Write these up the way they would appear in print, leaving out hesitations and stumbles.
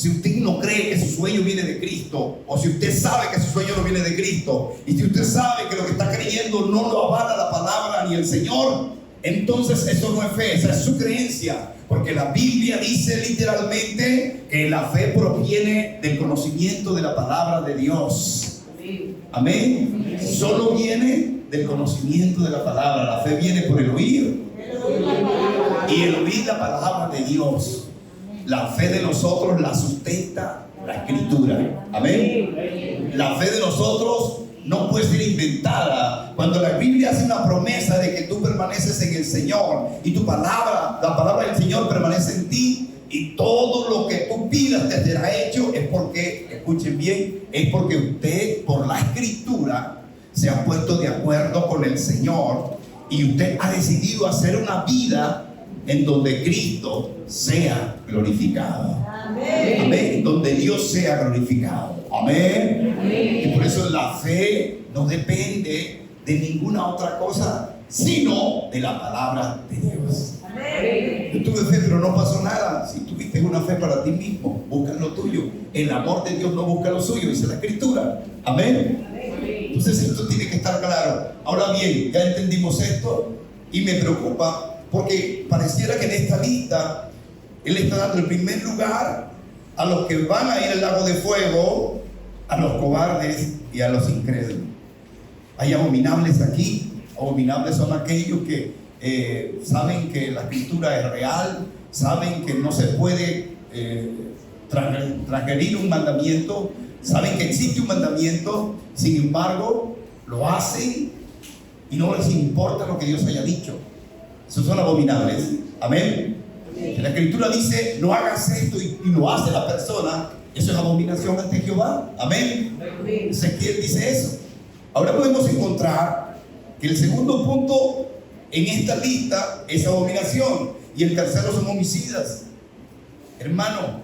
Si usted no cree que su sueño viene de Cristo, o si usted sabe que su sueño no viene de Cristo, y si usted sabe que lo que está creyendo no lo avala la palabra ni el Señor, entonces eso no es fe, esa es su creencia. Porque la Biblia dice literalmente que la fe proviene del conocimiento de la palabra de Dios. Amén. Solo viene del conocimiento de la palabra. La fe viene por el oír, y el oír la palabra de Dios. La fe de nosotros la sustenta la Escritura. Amén. La fe de nosotros no puede ser inventada. Cuando la Biblia hace una promesa de que tú permaneces en el Señor y tu palabra, la palabra del Señor permanece en ti, y todo lo que tú pidas te será hecho, es porque, escuchen bien, es porque usted por la Escritura se ha puesto de acuerdo con el Señor, y usted ha decidido hacer una vida en donde Cristo sea glorificado. Amén. Amén. Donde Dios sea glorificado. Amén. Amén. Y por eso la fe no depende de ninguna otra cosa sino de la palabra de Dios. Amén. Yo tuve fe, pero no pasó nada. Si tuviste una fe para ti mismo, busca lo tuyo. El amor de Dios no busca lo suyo, dice la Escritura. Amén. Amén. Entonces esto tiene que estar claro. Ahora bien, ya entendimos esto, y me preocupa porque pareciera que en esta lista Él está dando el primer lugar a los que van a ir al lago de fuego, a los cobardes y a los incrédulos. Hay abominables aquí. Abominables son aquellos que saben que la Escritura es real, saben que no se puede transgredir un mandamiento, saben que existe un mandamiento, sin embargo lo hacen y no les importa lo que Dios haya dicho. Esos son abominables. Amén. La Escritura dice: no hagas esto, y lo hace la persona. Eso es abominación ante Jehová. Amén. Ezequiel dice eso. Ahora podemos encontrar que el segundo punto en esta lista es abominación, y el tercero son homicidas. Hermano,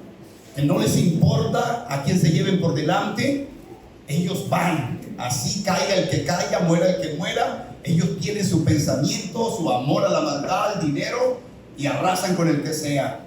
que no les importa a quién se lleven por delante, ellos van. Así caiga el que caiga, muera el que muera. Ellos tienen su pensamiento, su amor a la maldad, al dinero, y arrasan con el que sea.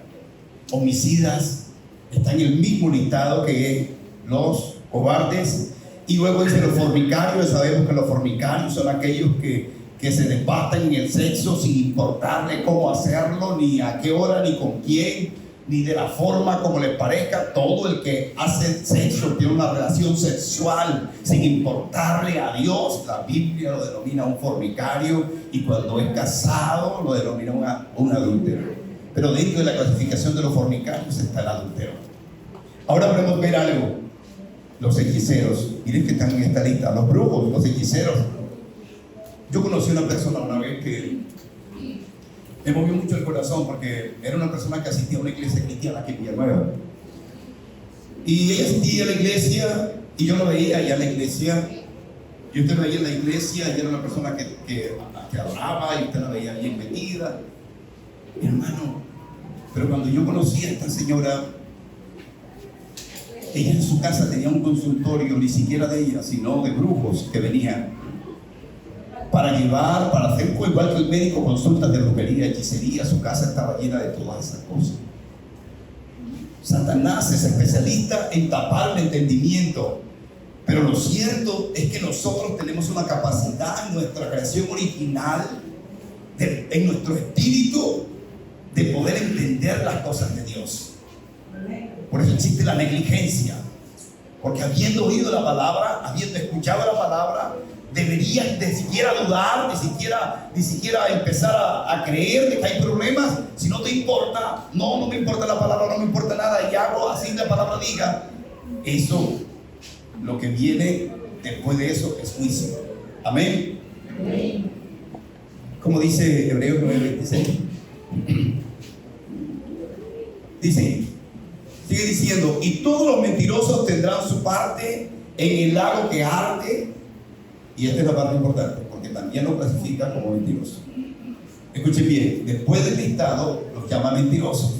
Homicidas están en el mismo listado que los cobardes. Y luego dice los fornicarios. Sabemos que los fornicarios son aquellos que se desbastan en el sexo sin importarle cómo hacerlo, ni a qué hora, ni con quién, ni de la forma como les parezca. Todo el que hace sexo tiene una relación sexual sin importarle a Dios. La Biblia lo denomina un fornicario, y cuando es casado lo denomina un adúltero. Pero dentro de la clasificación de los fornicarios está el adúltero. Ahora podemos ver algo. Los hechiceros, miren que están en esta lista. Los brujos, los hechiceros. Yo conocí a una persona una vez que me movió mucho el corazón, porque era una persona que asistía a una iglesia cristiana aquí en Villanueva. Y ella asistía a la iglesia, y yo lo veía allá en la iglesia, y usted lo veía en la iglesia, y era una persona que adoraba, y usted la veía bien metida. Mi hermano, pero cuando yo conocí a esta señora, ella en su casa tenía un consultorio, ni siquiera de ella, sino de brujos que venían para llevar, para hacer igual que el médico, consultas de brujería, hechicería. Su casa estaba llena de todas esas cosas. Satanás es especialista en tapar el entendimiento, pero lo cierto es que nosotros tenemos una capacidad en nuestra creación original, en nuestro espíritu, de poder entender las cosas de Dios. Por eso existe la negligencia, porque habiendo oído la palabra, habiendo escuchado la palabra, deberías ni siquiera dudar, ni siquiera empezar a creer de que hay problemas. Si no te importa, no me importa la palabra, no me importa nada, y hago así la palabra diga. Eso, lo que viene después de eso es juicio. Amén. Amén. Como dice Hebreos 9:26. Dice, sigue diciendo: y todos los mentirosos tendrán su parte en el lago que arde. Y esta es la parte importante, porque también lo clasifica como mentiroso. Escuchen bien, después del listado los llama mentirosos.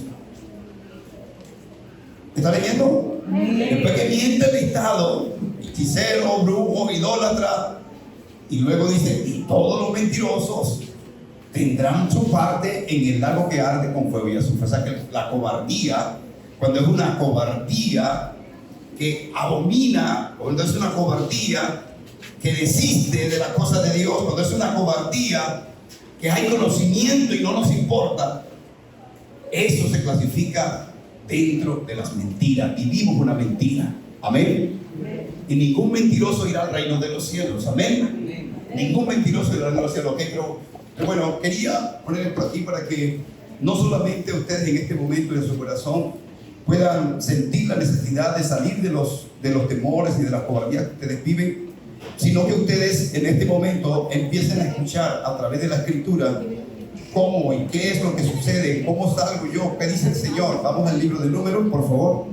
¿Está leyendo? Después que miente el listado, hechicero, brujo, idólatra, y luego dice: y todos los mentirosos tendrán su parte en el lago que arde con fuego y azufre. O sea que la cobardía, cuando es una cobardía que abomina, cuando es una cobardía que desiste de las cosas de Dios, cuando es una cobardía que hay conocimiento y no nos importa, eso se clasifica dentro de las mentiras. Vivimos una mentira. Amén. Y ningún mentiroso irá al reino de los cielos. Amén. Ningún mentiroso irá al reino de los cielos. Okay, pero bueno, quería poner esto aquí para que no solamente ustedes en este momento de su corazón puedan sentir la necesidad de salir de los temores y de las cobardías que ustedes viven, sino que ustedes en este momento empiecen a escuchar a través de la Escritura cómo y qué es lo que sucede, cómo salgo yo, qué dice el Señor. Vamos al libro de Números, por favor.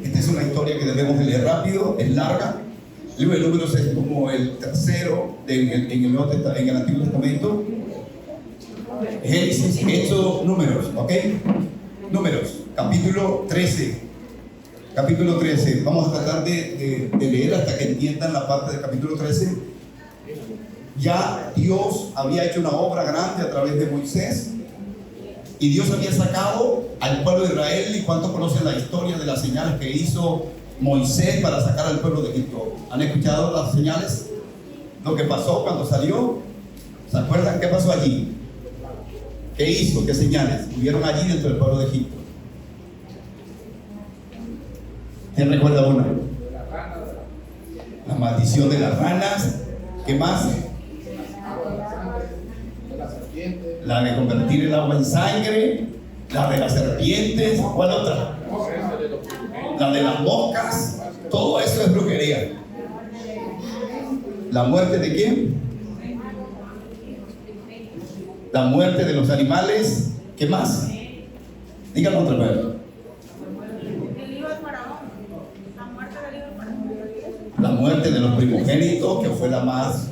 Esta es una historia que debemos de leer rápido, es larga. El libro de Números es como el tercero en el Antiguo Testamento. Génesis, Éxodo, Números, ¿ok? Números, capítulo 13. Capítulo 13. Vamos a tratar de leer hasta que entiendan la parte del capítulo 13. Ya Dios había hecho una obra grande a través de Moisés. Y Dios había sacado al pueblo de Israel. ¿Y cuántos conocen la historia de las señales que hizo Moisés para sacar al pueblo de Egipto? ¿Han escuchado las señales? Lo que pasó cuando salió. ¿Se acuerdan qué pasó allí? ¿Qué hizo? ¿Qué señales hubieron allí dentro del pueblo de Egipto? ¿Quién recuerda una? La maldición de las ranas. ¿Qué más? La de convertir el agua en sangre. La de las serpientes. ¿Cuál otra? La de las moscas. Todo eso es brujería. ¿La muerte de quién? La muerte de los animales. ¿Qué más? Díganlo otra vez. La muerte de los primogénitos, que fue la más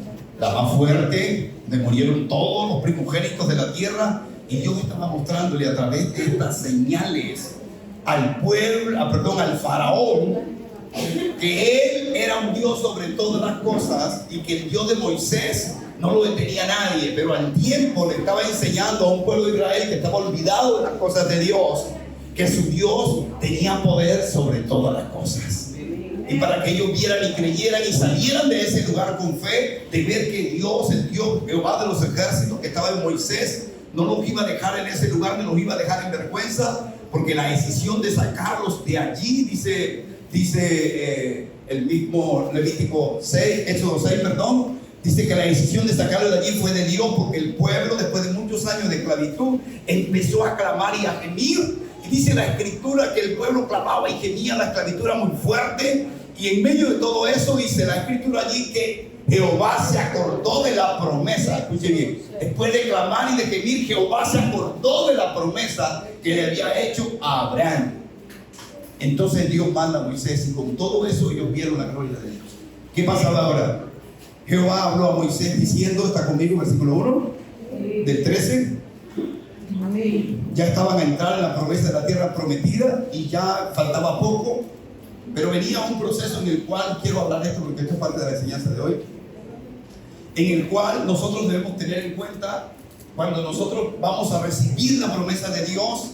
fuerte, donde murieron todos los primogénitos de la tierra. Y Dios estaba mostrándole a través de estas señales al pueblo, al faraón, que él era un Dios sobre todas las cosas y que el Dios de Moisés no lo detenía nadie, pero al tiempo le estaba enseñando a un pueblo de Israel que estaba olvidado de las cosas de Dios, que su Dios tenía poder sobre todas las cosas. Y para que ellos vieran y creyeran y salieran de ese lugar con fe, de ver que Dios, el Dios Jehová de los ejércitos que estaba en Moisés, no los iba a dejar en ese lugar, ni los iba a dejar en vergüenza, porque la decisión de sacarlos de allí, dice el mismo Levítico 6, Éxodo 6, perdón, dice que la decisión de sacarlos de allí fue de Dios, porque el pueblo, después de muchos años de esclavitud, empezó a clamar y a gemir. Y dice la Escritura que el pueblo clamaba y gemía, la esclavitud era muy fuerte. Y en medio de todo eso dice la Escritura allí que Jehová se acordó de la promesa. Escuche bien, después de clamar y de gemir, Jehová se acordó de la promesa que le había hecho a Abraham. Entonces Dios manda a Moisés, y con todo eso ellos vieron la gloria de Dios. ¿Qué pasaba ahora? Jehová habló a Moisés diciendo, está conmigo, versículo 1 del 13. Ya estaban a entrar en la promesa de la tierra prometida y ya faltaba poco. Pero venía un proceso en el cual, quiero hablar de esto porque esto es parte de la enseñanza de hoy, en el cual nosotros debemos tener en cuenta, cuando nosotros vamos a recibir la promesa de Dios,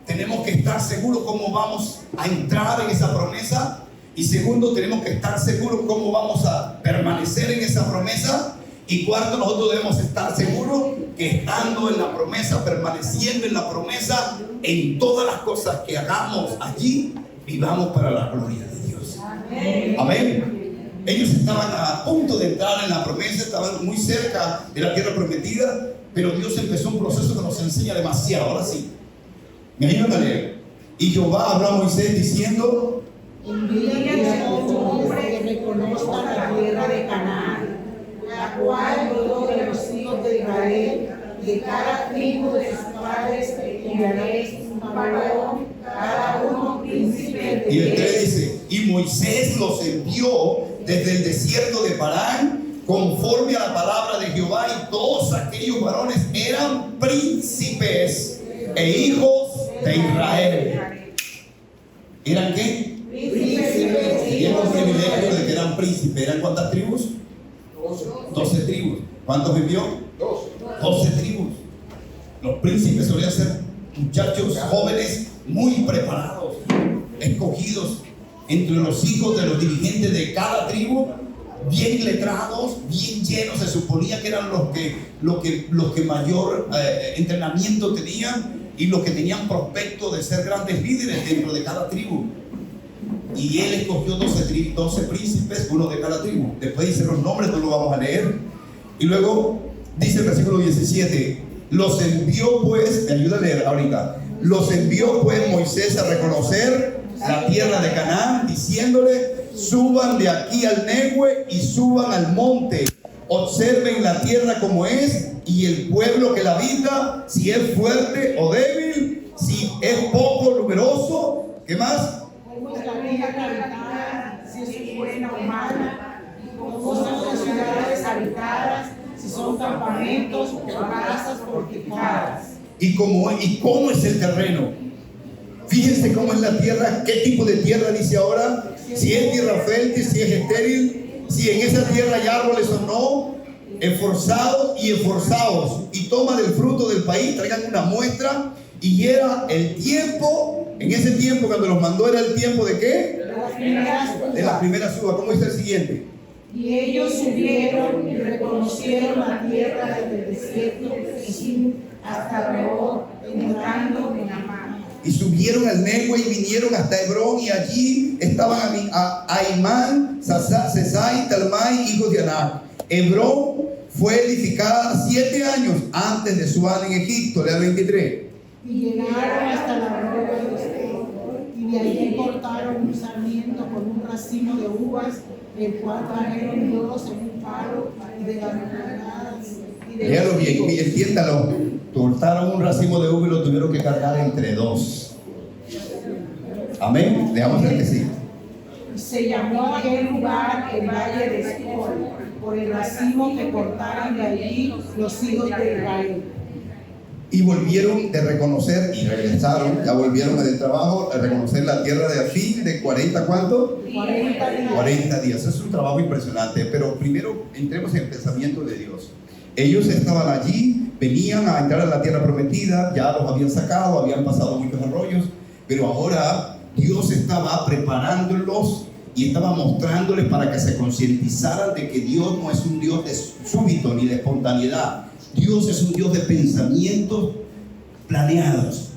tenemos que estar seguros cómo vamos a entrar en esa promesa, y segundo, tenemos que estar seguros cómo vamos a permanecer en esa promesa, y cuarto, nosotros debemos estar seguros que estando en la promesa, permaneciendo en la promesa, en todas las cosas que hagamos allí, vivamos para la gloria de Dios. Amén. Amén. Ellos estaban a punto de entrar en la promesa, estaban muy cerca de la tierra prometida, pero Dios empezó un proceso que nos enseña demasiado. Ahora sí, me ayudan a leer. Y Jehová habló a Moisés diciendo: envía a un hombre que reconozca la tierra de Canaán, la cual yo de los hijos de Israel, de cada tribu de sus padres, enviaréis un varón, cada uno príncipe de Y el 3 dice: y Moisés los envió desde el desierto de Parán, conforme a la palabra de Jehová, y todos aquellos varones eran príncipes e hijos de Israel. ¿Eran qué? príncipes. Tenían el privilegio de que eran príncipes. ¿Eran cuántas tribus? 12 tribus. ¿Cuántos envió? 12 tribus. Los príncipes solían ser muchachos jóvenes muy preparados, escogidos entre los hijos de los dirigentes de cada tribu, bien letrados, bien llenos. Se suponía que eran los que mayor entrenamiento tenían y los que tenían prospecto de ser grandes líderes dentro de cada tribu. Y él escogió 12 príncipes, uno de cada tribu. Después dice los nombres, no lo vamos a leer. Y luego dice el versículo 17: los envió pues, me ayuda a leer ahorita, los envió pues Moisés a reconocer la tierra de Canaán, diciéndole: suban de aquí al Negue y suban al monte, observen la tierra como es, y el pueblo que la habita, si es fuerte o débil, si es poco numeroso. ¿Qué más? Cómo es la vida habitada, si es buena o mala, cómo son las ciudades habitadas, si son campamentos o casas fortificadas. ¿Y cómo es el terreno? Fíjense cómo es la tierra, qué tipo de tierra dice ahora. Si es tierra fértil, si es estéril, si en esa tierra hay árboles o no. Esforzados y esforzados, y toma del fruto del país, traigan una muestra. Y era el tiempo, en ese tiempo cuando los mandó, era el tiempo de ¿qué? De las primeras uvas. ¿Cómo está el siguiente? Y ellos subieron y reconocieron la tierra desde el desierto de Sin hasta Rehob, entrando en Amán. Y subieron al Negue y vinieron hasta Hebrón, y allí estaban Ahimán, Sesai, Talmai, hijos de Anac. Hebrón fue edificada 7 años antes de su año en Egipto. Lea el 23. Y llegaron hasta la roca de Escol, y de allí cortaron un sarmiento con un racimo de uvas, el cual trajeron 2 en un palo, y de las granadas. Léalo bien, entiéndalo. Cortaron un racimo de uva y lo tuvieron que cargar entre 2. Amén. Leamos el que sigue. Se llamó aquel lugar el Valle de Escol, por el racimo que cortaron de allí los hijos de Israel. Y volvieron de reconocer y regresaron, ya volvieron del trabajo a reconocer la tierra de Afín de 40, ¿cuánto? 40 días. 40 días. Es un trabajo impresionante, pero primero entremos en el pensamiento de Dios. Ellos estaban allí, venían a entrar a la tierra prometida, ya los habían sacado, habían pasado muchos arroyos, pero ahora Dios estaba preparándolos y estaba mostrándoles para que se concientizaran de que Dios no es un Dios de súbito ni de espontaneidad. Dios es un Dios de pensamientos planeados.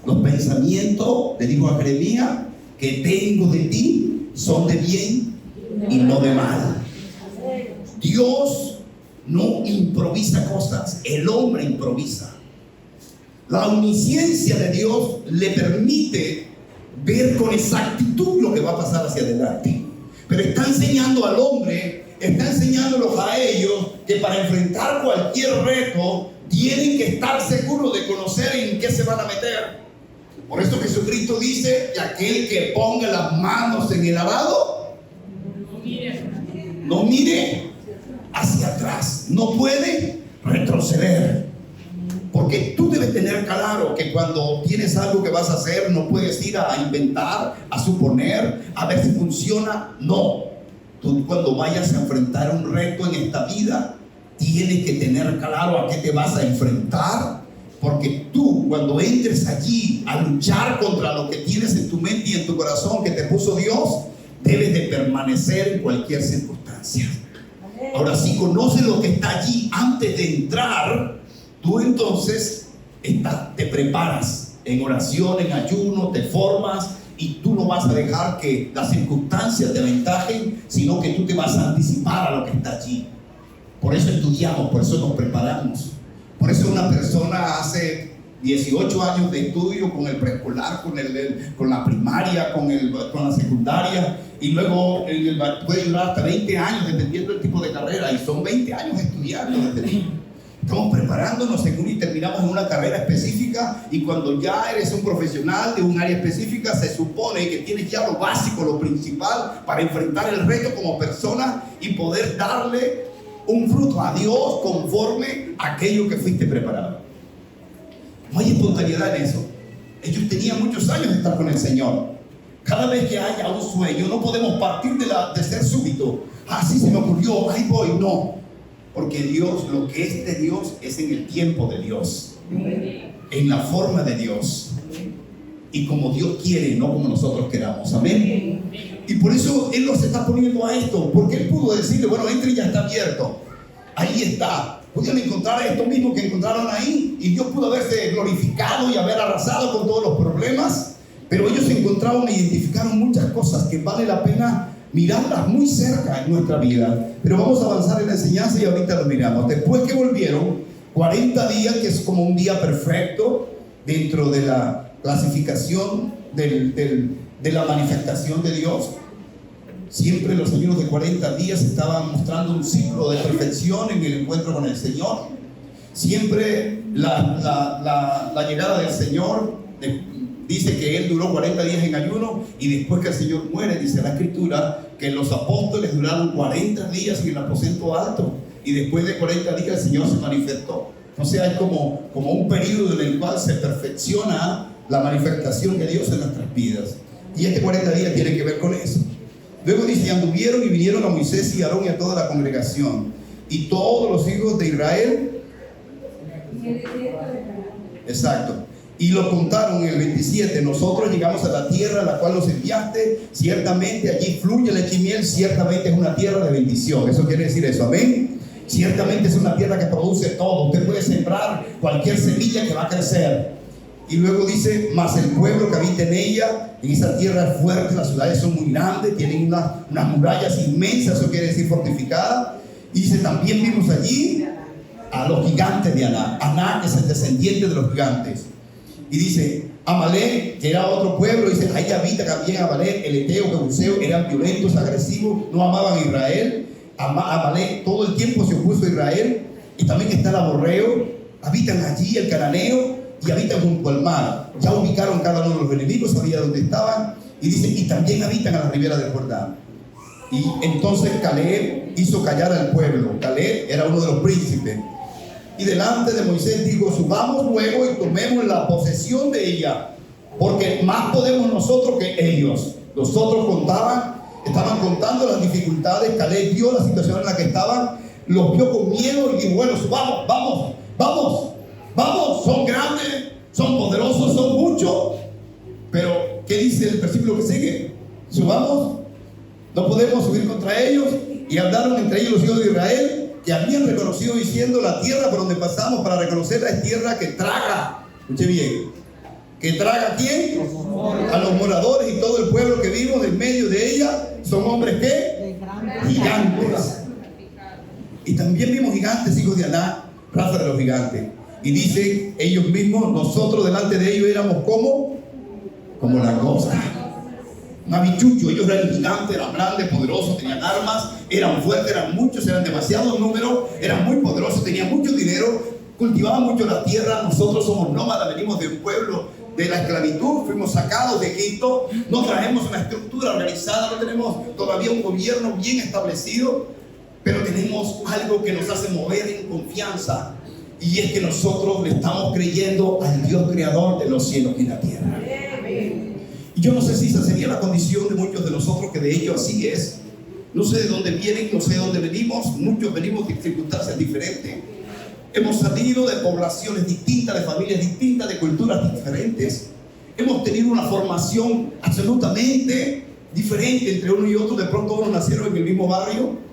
Los pensamientos, le digo a Jeremías, que tengo de ti son de bien y no de mal. Dios no improvisa cosas, el hombre improvisa. La omnisciencia de Dios le permite ver con exactitud lo que va a pasar hacia adelante, pero está enseñando al hombre, está enseñándolos a ellos que para enfrentar cualquier reto tienen que estar seguros de conocer en qué se van a meter. Por eso Jesucristo dice que aquel que ponga las manos en el arado no mire hacia atrás, no puede retroceder. Porque tú debes tener claro que cuando tienes algo que vas a hacer, no puedes ir a inventar, a suponer, a ver si funciona. No. Tú cuando vayas a enfrentar un reto en esta vida, tienes que tener claro a qué te vas a enfrentar. Porque tú cuando entres allí a luchar contra lo que tienes en tu mente y en tu corazón que te puso Dios, debes de permanecer en cualquier circunstancia. Ahora, si conoces lo que está allí antes de entrar, tú entonces te preparas en oración, en ayuno, te formas y tú no vas a dejar que las circunstancias te aventajen, sino que tú te vas a anticipar a lo que está allí. Por eso estudiamos, por eso nos preparamos. Por eso una persona hace 18 años de estudio con el preescolar, con la primaria, con la secundaria, y luego puede durar hasta 20 años dependiendo del tipo de carrera, y son 20 años estudiando desde niño. Estamos preparándonos según y terminamos en una carrera específica, y cuando ya eres un profesional de un área específica, se supone que tienes ya lo básico, lo principal para enfrentar el reto como persona y poder darle un fruto a Dios conforme a aquello que fuiste preparado. No hay espontaneidad en eso. Ellos tenían muchos años de estar con el Señor. Cada vez que haya un sueño, no podemos partir de ser súbito. Así se me ocurrió, ahí voy. No, porque Dios, lo que es de Dios es en el tiempo de Dios, en la forma de Dios. y como Dios quiere, no como nosotros queramos. Amén. Y por eso Él los está poniendo a esto, porque Él pudo decirle, bueno, entre y ya está abierto. Ahí está. Podían encontrar esto mismo que encontraron ahí, y Dios pudo haberse glorificado y haber arrasado con todos los problemas, pero ellos encontraron e identificaron muchas cosas que vale la pena mirarlas muy cerca en nuestra vida. Pero vamos a avanzar en la enseñanza y ahorita lo miramos. Después que volvieron, 40 días, que es como un día perfecto dentro de la clasificación de la manifestación de Dios. Siempre los ayunos de 40 días estaban mostrando un ciclo de perfección en el encuentro con el Señor. Siempre la llegada del Señor dice que Él duró 40 días en ayuno, y después que el Señor muere, dice la Escritura que los apóstoles duraron 40 días en el aposento alto, y después de 40 días el Señor se manifestó. O sea, es como un periodo en el cual se perfecciona la manifestación de Dios en nuestras vidas. Y este 40 días tiene que ver con eso. Luego dice, y anduvieron y vinieron a Moisés y a Aarón y a toda la congregación, y todos los hijos de Israel. Exacto. Y lo contaron en el 27. Nosotros llegamos a la tierra a la cual nos enviaste. Ciertamente allí fluye leche y miel. Ciertamente es una tierra de bendición. Eso quiere decir eso. Amén. Ciertamente es una tierra que produce todo. Usted puede sembrar cualquier semilla que va a crecer. Y luego dice, mas el pueblo que habita en ella, en esa tierra es fuerte, las ciudades son muy grandes, tienen unas murallas inmensas, eso quiere decir fortificadas. Y dice, también vimos allí a los gigantes de Aná. Aná es el descendiente de los gigantes. Y dice, Amalek, que era otro pueblo, dice, ahí habita también Amalek, el eteo, jebuseo, eran violentos, agresivos, no amaban a Israel. Amalek todo el tiempo se opuso a Israel. Y también está el amorreo, habitan allí el cananeo, y habitan junto al mar. Ya ubicaron cada uno de los enemigos, sabía dónde estaban. Y dice, y también habitan a la ribera del Jordán. Y entonces Caleb hizo callar al pueblo. Caleb era uno de los príncipes. Y delante de Moisés dijo, subamos luego y tomemos la posesión de ella, porque más podemos nosotros que ellos. Los otros estaban contando las dificultades. Caleb vio la situación en la que estaban, los vio con miedo y dijo, bueno, subamos, vamos, son grandes, son poderosos, son muchos. Pero, ¿qué dice el versículo que sigue? Subamos, no podemos subir contra ellos. Y hablaron entre ellos los hijos de Israel, que habían reconocido diciendo, la tierra por donde pasamos para reconocerla es tierra que traga. Escuche bien. ¿Que traga a quién? A los moradores, y todo el pueblo que vimos en medio de ella son hombres ¿qué? Gigantes. Y también vimos gigantes, hijos de Aná, raza de los gigantes. Y dice ellos mismos, nosotros delante de ellos éramos como langosta. Un habichucho. Ellos eran gigantes, eran grandes, poderosos, tenían armas, eran fuertes, eran muchos, eran demasiados números, eran muy poderosos, tenían mucho dinero, cultivaban mucho la tierra. Nosotros somos nómadas, venimos de un pueblo de la esclavitud, fuimos sacados de Egipto, no traemos una estructura organizada, no tenemos todavía un gobierno bien establecido, pero tenemos algo que nos hace mover en confianza. Y es que nosotros le estamos creyendo al Dios creador de los cielos y la tierra. Y yo no sé si esa sería la condición de muchos de nosotros, que de ello así es. No sé de dónde vienen, no sé de dónde venimos. Muchos venimos de circunstancias diferentes. Hemos salido de poblaciones distintas, de familias distintas, de culturas diferentes. Hemos tenido una formación absolutamente diferente entre uno y otro. De pronto unos nacieron en el mismo barrio,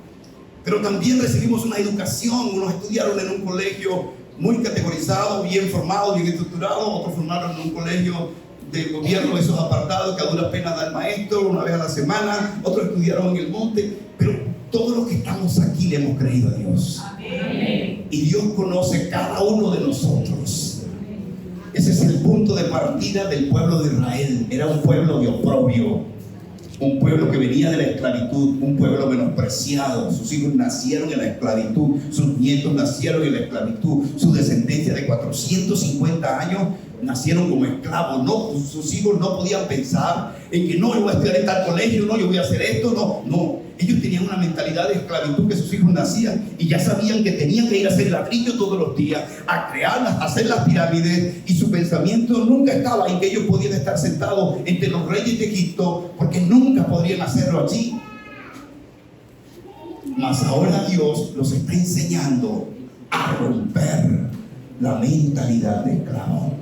pero también recibimos una educación. Unos estudiaron en un colegio muy categorizado, bien formado, bien estructurado. Otros formaron en un colegio del gobierno, esos apartados que a duras penas da el maestro una vez a la semana. Otros estudiaron en el monte. Pero todos los que estamos aquí le hemos creído a Dios. Amén. Y Dios conoce cada uno de nosotros. Ese es el punto de partida del pueblo de Israel. Era un pueblo de oprobio, un pueblo que venía de la esclavitud, un pueblo menospreciado. Sus hijos nacieron en la esclavitud, sus nietos nacieron en la esclavitud, su descendencia de 450 años nacieron como esclavos. No, sus hijos no podían pensar en que no, yo voy a estudiar en tal colegio, no, yo voy a hacer esto, no. Ellos tenían una mentalidad de esclavitud, que sus hijos nacían y ya sabían que tenían que ir a hacer ladrillo todos los días, a crearlas, a hacer las pirámides, y su pensamiento nunca estaba en que ellos podían estar sentados entre los reyes de Egipto, porque nunca podrían hacerlo allí. Mas ahora Dios los está enseñando a romper la mentalidad de esclavo.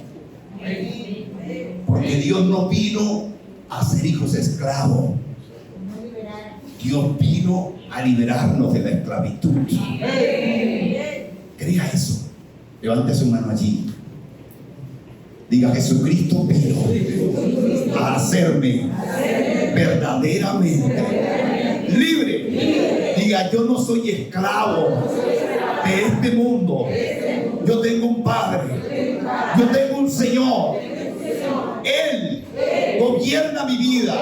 Porque Dios no vino a ser hijos esclavos. Dios vino a liberarnos de la esclavitud. Crea eso. Levante su mano allí. Diga: Jesucristo vino a hacerme verdaderamente libre. Diga: yo no soy esclavo de este mundo. Yo tengo un Padre. Yo tengo un Señor. Él gobierna mi vida.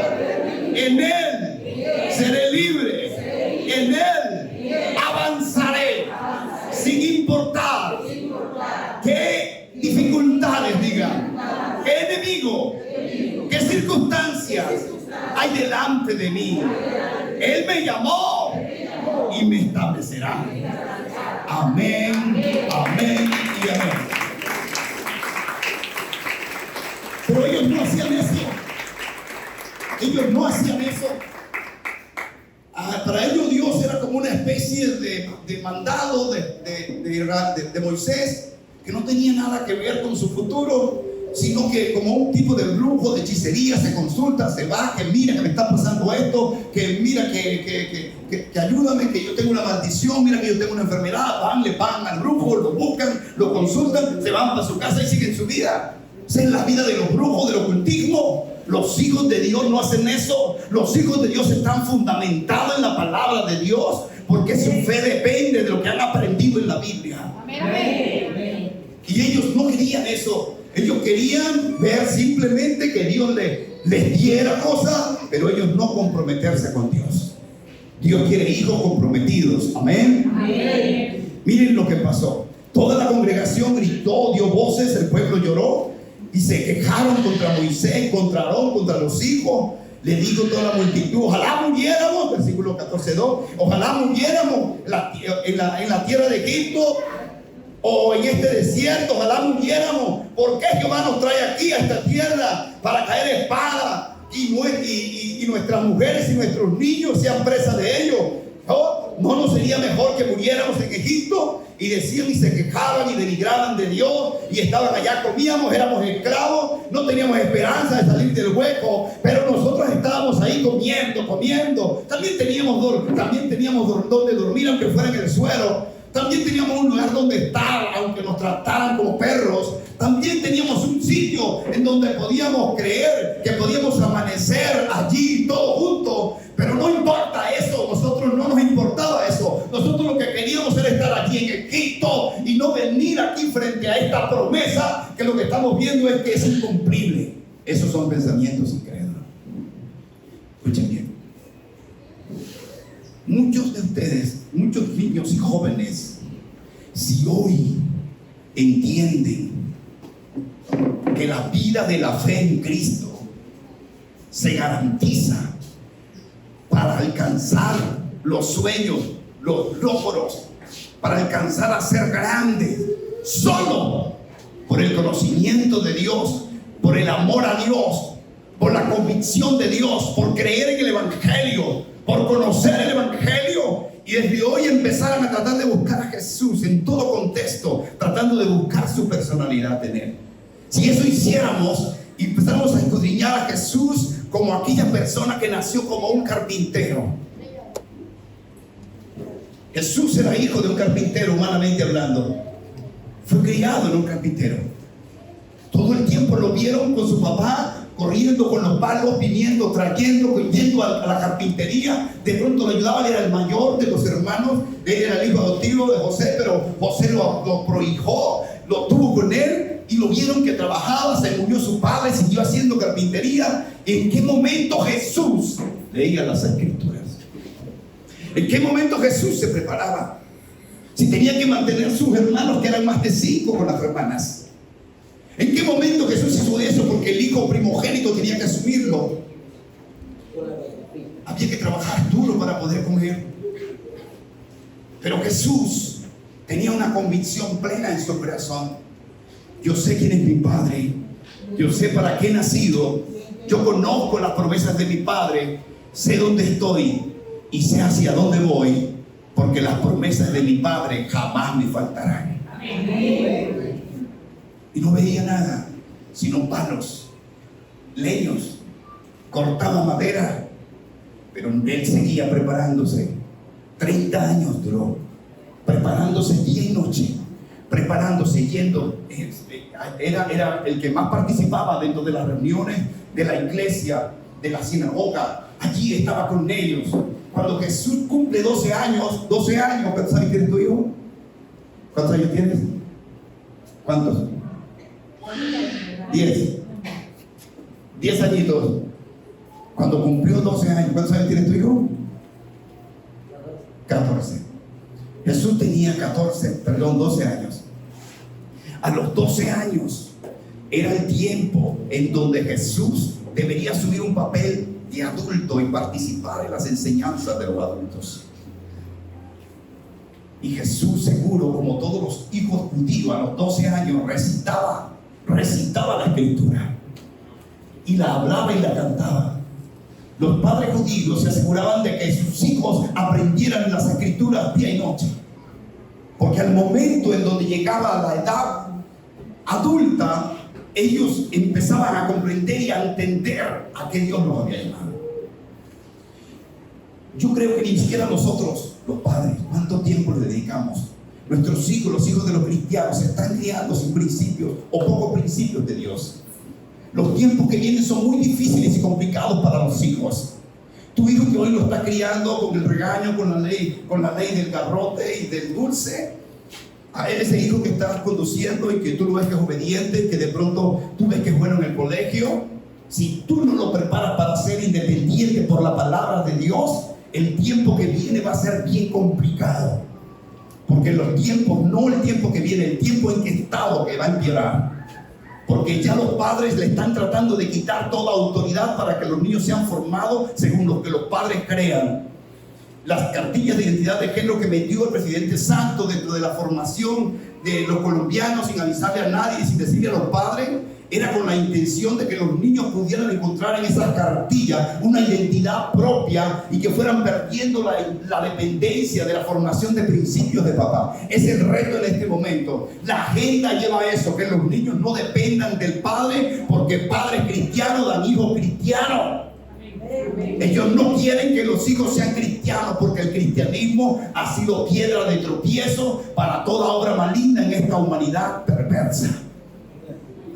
En Él seré libre. En Él avanzaré. Sin importar qué dificultades, diga, qué enemigo, qué circunstancias hay delante de mí. Él me llamó y me establecerá. Amén, amén y amén. Pero ellos no hacían eso. Ellos no hacían eso. Para ellos Dios era como una especie de mandado de Moisés, que no tenía nada que ver con su futuro, sino que como un tipo de brujo, de hechicería, se consulta, se va, que mira que me está pasando esto, que mira que ayúdame, que yo tengo una maldición, mira que yo tengo una enfermedad. Van, le pagan al brujo, lo buscan, lo consultan, se van para su casa y siguen su vida. Esa es la vida de los brujos, del ocultismo. Los hijos de Dios no hacen eso. Los hijos de Dios están fundamentados en la palabra de Dios, porque su fe depende de lo que han aprendido en la Biblia. Amén. Y ellos no querían eso. Ellos querían ver simplemente que Dios les diera cosas, pero ellos no comprometerse con Dios. Dios quiere hijos comprometidos. Amén. Amén. Miren lo que pasó. Toda la congregación gritó, dio voces, el pueblo lloró y se quejaron contra Moisés, contra Aarón, contra los hijos. Le dijo toda la multitud: ojalá muriéramos, versículo 14:2, ojalá muriéramos en la tierra de Egipto o en este desierto, ojalá muriéramos. ¿Por qué Jehová nos trae aquí a esta tierra para caer espada y nuestras mujeres y nuestros niños sean presas de ellos? ¿No nos sería mejor que muriéramos en Egipto? Y decían y se quejaban y denigraban de Dios, y estaban allá, comíamos, éramos esclavos, no teníamos esperanza de salir del hueco, pero nosotros estábamos ahí comiendo. También teníamos donde dormir, aunque fuera en el suelo. También teníamos un lugar donde estar, aunque nos trataran como perros. También teníamos un sitio en donde podíamos creer que podíamos amanecer allí todos juntos. Pero no importa eso, nosotros no nos importaba eso. Nosotros lo que queríamos era estar aquí en Egipto y no venir aquí frente a esta promesa, que lo que estamos viendo es que es incumplible. Esos son pensamientos incrédulos. Escuchen bien. Muchos de ustedes, muchos niños y jóvenes, si hoy entienden que la vida de la fe en Cristo se garantiza para alcanzar los sueños, los logros, para alcanzar a ser grandes, solo por el conocimiento de Dios, por el amor a Dios, por la convicción de Dios, por creer en el Evangelio, por conocer el Evangelio, y desde hoy empezaran a tratar de buscar a Jesús en todo contexto, tratando de buscar su personalidad en Él. Si eso hiciéramos y empezáramos a escudriñar a Jesús como aquella persona que nació como un carpintero. Jesús era hijo de un carpintero, humanamente hablando. Fue criado en un carpintero. Todo el tiempo lo vieron con su papá, corriendo con los palos, viniendo, trayendo, yendo a la carpintería. De pronto lo ayudaba, él era el mayor de los hermanos, él era el hijo adoptivo de José, pero José lo prohijó, lo tuvo con él, y lo vieron que trabajaba, se murió su padre, siguió haciendo carpintería. ¿En qué momento Jesús leía las Escrituras? ¿En qué momento Jesús se preparaba? Si tenía que mantener sus hermanos, que eran más de 5 con las hermanas. ¿En qué momento Jesús hizo eso? Porque el hijo primogénito tenía que asumirlo. Había que trabajar duro para poder comer. Pero Jesús tenía una convicción plena en su corazón. Yo sé quién es mi Padre. Yo sé para qué he nacido. Yo conozco las promesas de mi Padre. Sé dónde estoy y sé hacia dónde voy, porque las promesas de mi Padre jamás me faltarán. Amén. Y no veía nada sino palos. leños, cortaba madera, pero él seguía preparándose. 30 años duró, preparándose día y noche, preparándose, yendo. Era el que más participaba dentro de las reuniones de la iglesia, de la sinagoga. Allí estaba con ellos. Cuando Jesús cumple 12 años, ¿cuántos años tienes tu hijo? ¿Cuántos años tienes? ¿Cuántos? 10 añitos. Cuando cumplió 12 años, ¿cuántos años tienes tu hijo? 14. Jesús tenía 12 años. A los 12 años era el tiempo en donde Jesús debería asumir un papel de adulto y participar en las enseñanzas de los adultos. Y Jesús, seguro, como todos los hijos judíos, a los 12 años recitaba la escritura y la hablaba y la cantaba. Los padres judíos se aseguraban de que sus hijos aprendieran las escrituras día y noche, porque al momento en donde llegaba la edad adulta, ellos empezaban a comprender y a entender a qué Dios los había llamado. Yo creo que ni siquiera nosotros, los padres, ¿cuánto tiempo le dedicamos? Nuestros hijos, los hijos de los cristianos, se están criando sin principios o pocos principios de Dios. Los tiempos que vienen son muy difíciles y complicados para los hijos. Tu hijo que hoy lo está criando con el regaño, con la ley del garrote y del dulce, a él, ese hijo que estás conduciendo y que tú lo ves que es obediente, que de pronto tú ves que es bueno en el colegio, si tú no lo preparas para ser independiente por la palabra de Dios, el tiempo que viene va a ser bien complicado. Porque los tiempos, no el tiempo que viene, el tiempo en que estado que va a empeorar. Porque ya los padres le están tratando de quitar toda autoridad para que los niños sean formados según lo que los padres crean. Las cartillas de identidad de género que metió el presidente Santos dentro de la formación de los colombianos sin avisarle a nadie y sin decirle a los padres, era con la intención de que los niños pudieran encontrar en esas cartillas una identidad propia y que fueran perdiendo la dependencia de la formación de principios de papá. Es el reto en este momento. La agenda lleva a eso, que los niños no dependan del padre, porque padres cristianos dan hijos cristianos. Ellos no quieren que los hijos sean cristianos, porque el cristianismo ha sido piedra de tropiezo para toda obra maligna en esta humanidad perversa.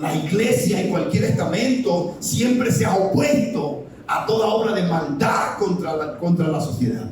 La iglesia en cualquier estamento siempre se ha opuesto a toda obra de maldad contra la sociedad.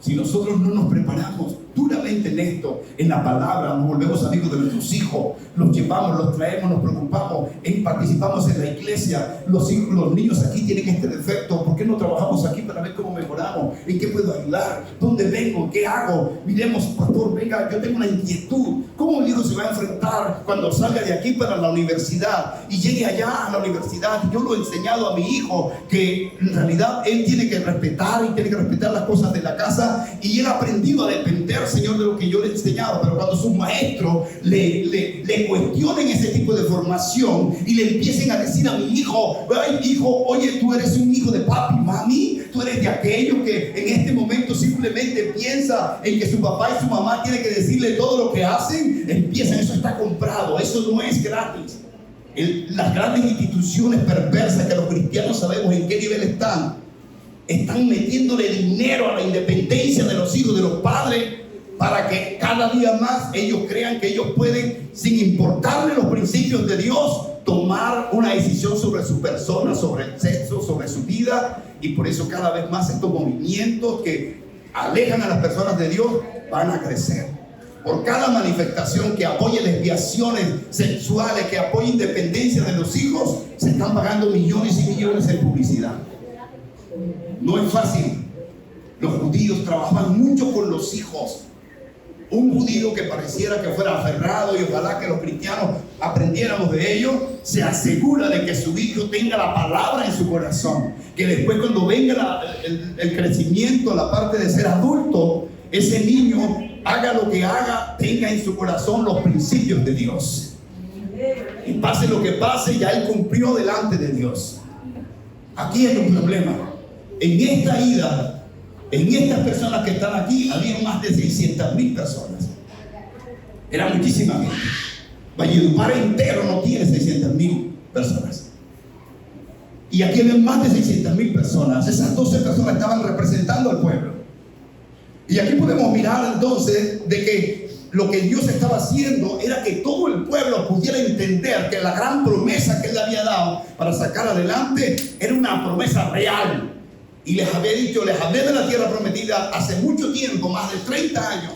Si nosotros no nos preparamos duramente en esto, en la palabra, nos volvemos amigos de nuestros hijos, los llevamos, los traemos, nos preocupamos, participamos en la iglesia. Los niños aquí tienen este defecto, ¿por qué no trabajamos aquí para ver cómo mejoramos? ¿En qué puedo ayudar? ¿Dónde vengo? ¿Qué hago? Miremos, pastor, venga, yo tengo una inquietud. ¿Cómo mi hijo se va a enfrentar cuando salga de aquí para la universidad y llegue allá a la universidad? Yo lo he enseñado a mi hijo que en realidad él tiene que respetar y tiene que respetar las cosas de la casa, y él ha aprendido a depender, Señor, de lo que yo le he enseñado. Pero cuando sus maestros le cuestionen ese tipo de formación y le empiecen a decir a mi hijo, ay, hijo, oye, tú eres un hijo de papi, mami, tú eres de aquello que en este momento simplemente piensa en que su papá y su mamá tienen que decirle todo lo que hacen, empiezan, eso está comprado, eso no es gratis. Las grandes instituciones perversas que los cristianos sabemos en qué nivel están metiéndole dinero a la independencia de los hijos de los padres, para que cada día más ellos crean que ellos pueden, sin importarle los principios de Dios, tomar una decisión sobre su persona, sobre el sexo, sobre su vida. Y por eso cada vez más estos movimientos que alejan a las personas de Dios van a crecer. Por cada manifestación que apoye desviaciones sexuales, que apoye independencia de los hijos, se están pagando millones y millones en publicidad. No es fácil. Los judíos trabajaban mucho con los hijos. Un judío que pareciera que fuera aferrado, y ojalá que los cristianos aprendiéramos de ello, se asegura de que su hijo tenga la palabra en su corazón, que después, cuando venga el crecimiento, la parte de ser adulto, ese niño, haga lo que haga, tenga en su corazón los principios de Dios, y pase lo que pase, ya él cumplió delante de Dios. Aquí hay un problema. En esta ida, en estas personas que están aquí, había más de 600,000 personas. Era muchísima gente. Valledupar entero no tiene 600,000 personas. Y aquí había más de 600,000 personas. Esas 12 personas estaban representando al pueblo. Y aquí podemos mirar entonces de que lo que Dios estaba haciendo era que todo el pueblo pudiera entender que la gran promesa que Él le había dado para sacar adelante era una promesa real. Y les había dicho, les hablé de la tierra prometida hace mucho tiempo, más de 30 años.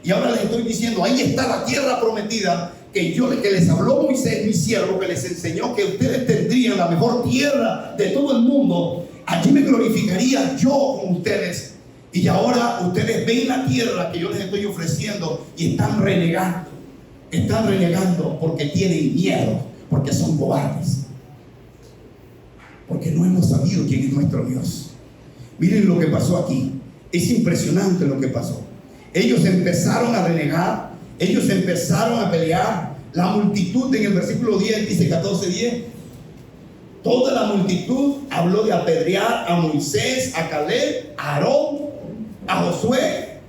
Y ahora les estoy diciendo, ahí está la tierra prometida que les habló Moisés, mi siervo, que les enseñó que ustedes tendrían la mejor tierra de todo el mundo. Allí me glorificaría yo con ustedes. Y ahora ustedes ven la tierra que yo les estoy ofreciendo y están renegando. Están renegando porque tienen miedo, porque son cobardes. Porque no hemos sabido quién es nuestro Dios. Miren lo que pasó aquí. Es impresionante lo que pasó. Ellos empezaron a renegar. Ellos empezaron a pelear. La multitud, en el versículo 10, dice 14:10. Toda la multitud habló de apedrear a Moisés, a Caleb, a Aarón, a Josué,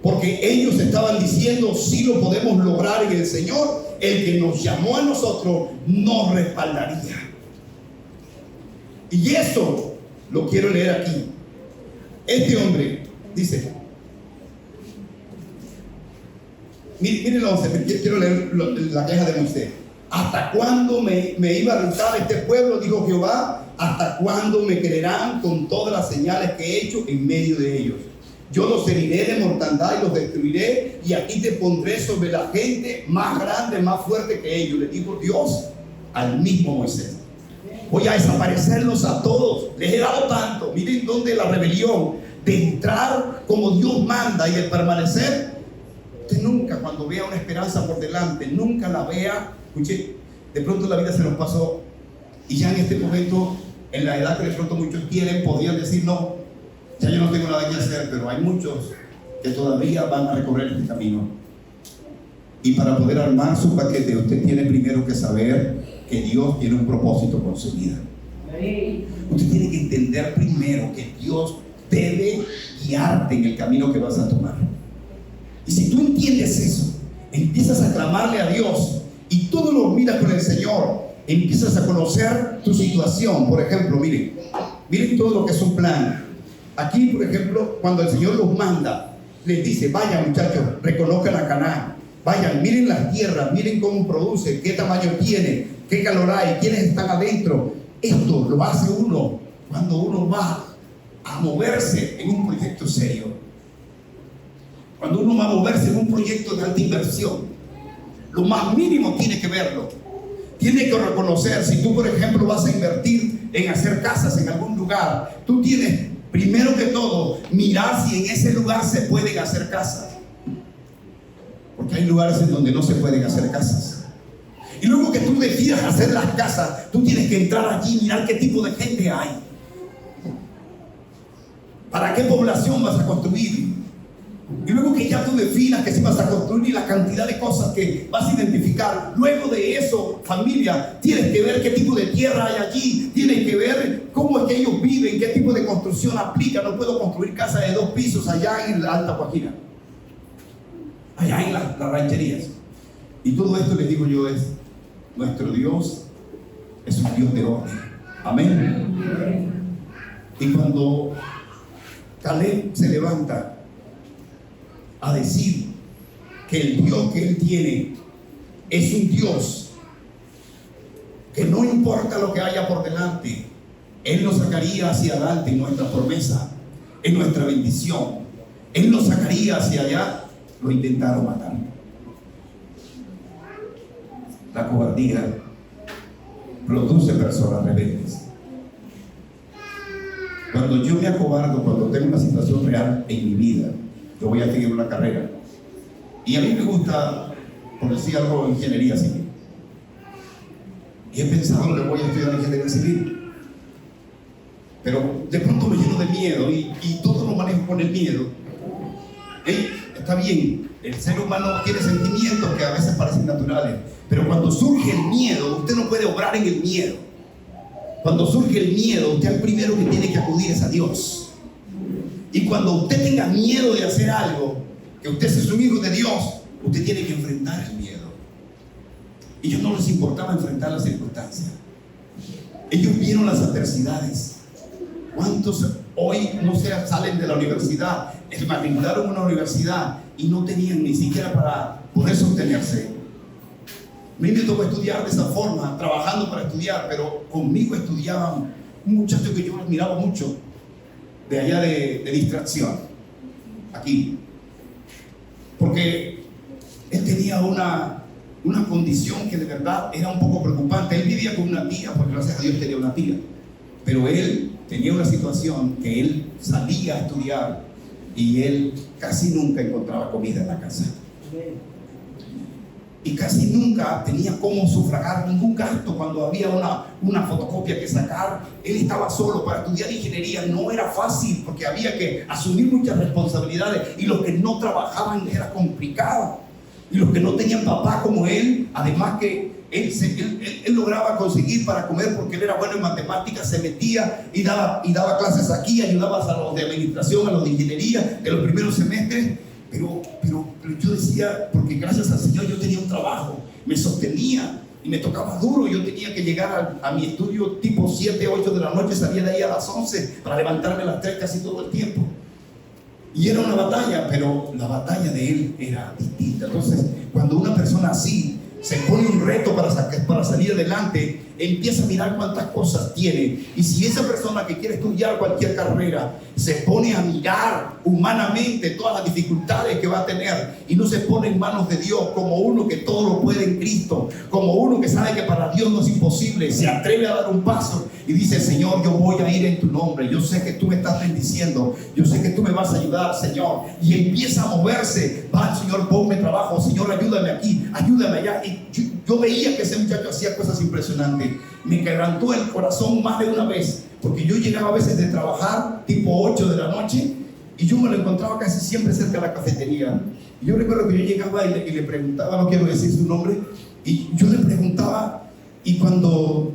porque ellos estaban diciendo: si lo podemos lograr en el Señor, el que nos llamó a nosotros nos respaldaría. Y eso lo quiero leer aquí. Este hombre dice, miren los 11, quiero leer la queja de Moisés. ¿Hasta cuándo me iba a rentar este pueblo? Dijo Jehová. ¿Hasta cuándo me creerán con todas las señales que he hecho en medio de ellos? Yo los heriré de mortandad y los destruiré, y aquí te pondré sobre la gente más grande, más fuerte que ellos. Le dijo Dios al mismo Moisés: voy a desaparecerlos a todos. Les he dado tanto. Miren dónde la rebelión de entrar como Dios manda y el permanecer. Usted nunca, cuando vea una esperanza por delante, nunca la vea. Escuche, de pronto la vida se nos pasó y ya en este momento, en la edad que de pronto muchos quieren, podrían decir: no, ya yo no tengo nada que hacer. Pero hay muchos que todavía van a recorrer este camino. Y para poder armar su paquete, usted tiene primero que saber que Dios tiene un propósito con su vida. Usted tiene que entender primero que Dios debe guiarte en el camino que vas a tomar. Y si tú entiendes eso, empiezas a clamarle a Dios y todo lo miras con el Señor, empiezas a conocer tu situación. Por ejemplo, miren todo lo que es un plan. Aquí, por ejemplo, cuando el Señor los manda, les dice: vayan, muchachos, reconozcan a Canaán. Vayan, miren las tierras, miren cómo produce, qué tamaño tiene, qué calor hay, quiénes están adentro. Esto lo hace uno cuando uno va a moverse en un proyecto serio. Cuando uno va a moverse en un proyecto de alta inversión, lo más mínimo tiene que verlo. Tiene que reconocer, si tú, por ejemplo, vas a invertir en hacer casas en algún lugar, tú tienes, primero que todo, mirar si en ese lugar se pueden hacer casas. Porque hay lugares en donde no se pueden hacer casas. Y luego que tú decidas hacer las casas, tú tienes que entrar allí y mirar qué tipo de gente hay. ¿Para qué población vas a construir? Y luego que ya tú definas que si vas a construir la cantidad de cosas que vas a identificar, luego de eso, familia, tienes que ver qué tipo de tierra hay allí, tienes que ver cómo es que ellos viven, qué tipo de construcción aplica. No puedo construir casas de 2 pisos allá en la Alta Guajira, allá en las rancherías. Y todo esto, les digo yo, es: nuestro Dios es un Dios de orden. Amén. Y cuando Caleb se levanta a decir que el Dios que él tiene es un Dios que no importa lo que haya por delante, Él nos sacaría hacia adelante en nuestra promesa, en nuestra bendición. Él nos sacaría hacia allá. Lo intentaron matar. La cobardía produce personas rebeldes. Cuando yo me acobardo, cuando tengo una situación real en mi vida, yo voy a seguir una carrera. Y a mí me gusta, por decir algo, ingeniería civil. Y he pensado que voy a estudiar ingeniería civil. Pero de pronto me lleno de miedo y todo lo manejo con el miedo. Está bien, el ser humano tiene sentimientos que a veces parecen naturales. Pero cuando surge el miedo, usted no puede obrar en el miedo. Cuando surge el miedo, usted el primero que tiene que acudir es a Dios. Y cuando usted tenga miedo de hacer algo, que usted es un hijo de Dios, usted tiene que enfrentar el miedo. Y ellos no les importaba enfrentar las circunstancias. Ellos vieron las adversidades. ¿Cuántos hoy no salen de la universidad, se matricularon en una universidad y no tenían ni siquiera para poder sostenerse? A mí me tocó estudiar de esa forma, trabajando para estudiar, pero conmigo estudiaban un muchacho que yo admiraba mucho, de allá de distracción, aquí. Porque él tenía una condición que de verdad era un poco preocupante. Él vivía con una tía, porque gracias a Dios tenía una tía, pero él tenía una situación que él salía a estudiar y él casi nunca encontraba comida en la casa. Y casi nunca tenía cómo sufragar ningún gasto cuando había una fotocopia que sacar. Él estaba solo para estudiar ingeniería. No era fácil porque había que asumir muchas responsabilidades y los que no trabajaban era complicado. Y los que no tenían papá como él, además que él lograba conseguir para comer porque él era bueno en matemáticas, se metía y daba clases aquí, ayudaba a los de administración, a los de ingeniería en los primeros semestres. Pero yo decía, porque gracias al Señor yo tenía un trabajo, me sostenía y me tocaba duro. Yo tenía que llegar a mi estudio tipo 7, 8 de la noche, salía de ahí a las 11 para levantarme a las 3 casi todo el tiempo. Y era una batalla, pero la batalla de él era distinta. Entonces, cuando una persona así se pone un reto para salir adelante, empieza a mirar cuántas cosas tiene. Y si esa persona que quiere estudiar cualquier carrera se pone a mirar humanamente todas las dificultades que va a tener y no se pone en manos de Dios como uno que todo lo puede en Cristo, como uno que sabe que para Dios no es imposible, se atreve a dar un paso y dice: Señor, yo voy a ir en tu nombre, yo sé que tú me estás bendiciendo, yo sé que tú me vas a ayudar, Señor, y empieza a moverse. Va, Señor, ponme trabajo, Señor, ayúdame aquí, ayúdame allá. Y yo veía que ese muchacho hacía cosas impresionantes. Me quebrantó el corazón más de una vez, porque yo llegaba a veces de trabajar tipo 8 de la noche y yo me lo encontraba casi siempre cerca de la cafetería. Y yo recuerdo que yo llegaba y le preguntaba, no quiero decir su nombre, y yo le preguntaba, y cuando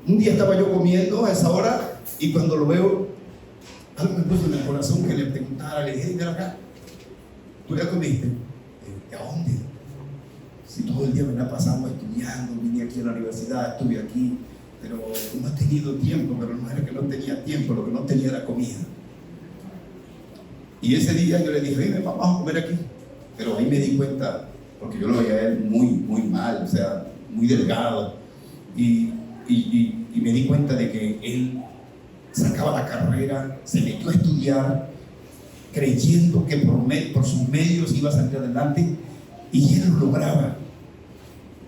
un día estaba yo comiendo a esa hora y cuando lo veo, algo me puso en el corazón que le preguntara. Le dije: ven acá, ¿tú ya comiste? ¿De dónde? Si todo el día me la pasamos estudiando, vine aquí a la universidad, estuve aquí, pero no he tenido tiempo. Pero no era que no tenía tiempo, lo que no tenía era comida. Y ese día yo le dije: ven, vamos a comer aquí. Pero ahí me di cuenta, porque yo lo veía a él muy mal, o sea, muy delgado, y me di cuenta de que él sacaba la carrera, se metió a estudiar, creyendo que por sus medios iba a salir adelante, y él lo lograba.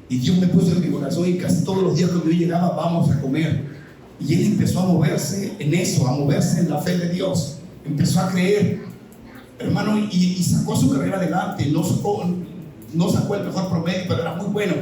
Y Dios me puso en mi corazón, y casi todos los días cuando yo llegaba, vamos a comer. Y él empezó a moverse en eso, a moverse en la fe de Dios. Empezó a creer, hermano, y sacó su carrera adelante. No sacó el mejor promedio, pero era muy bueno.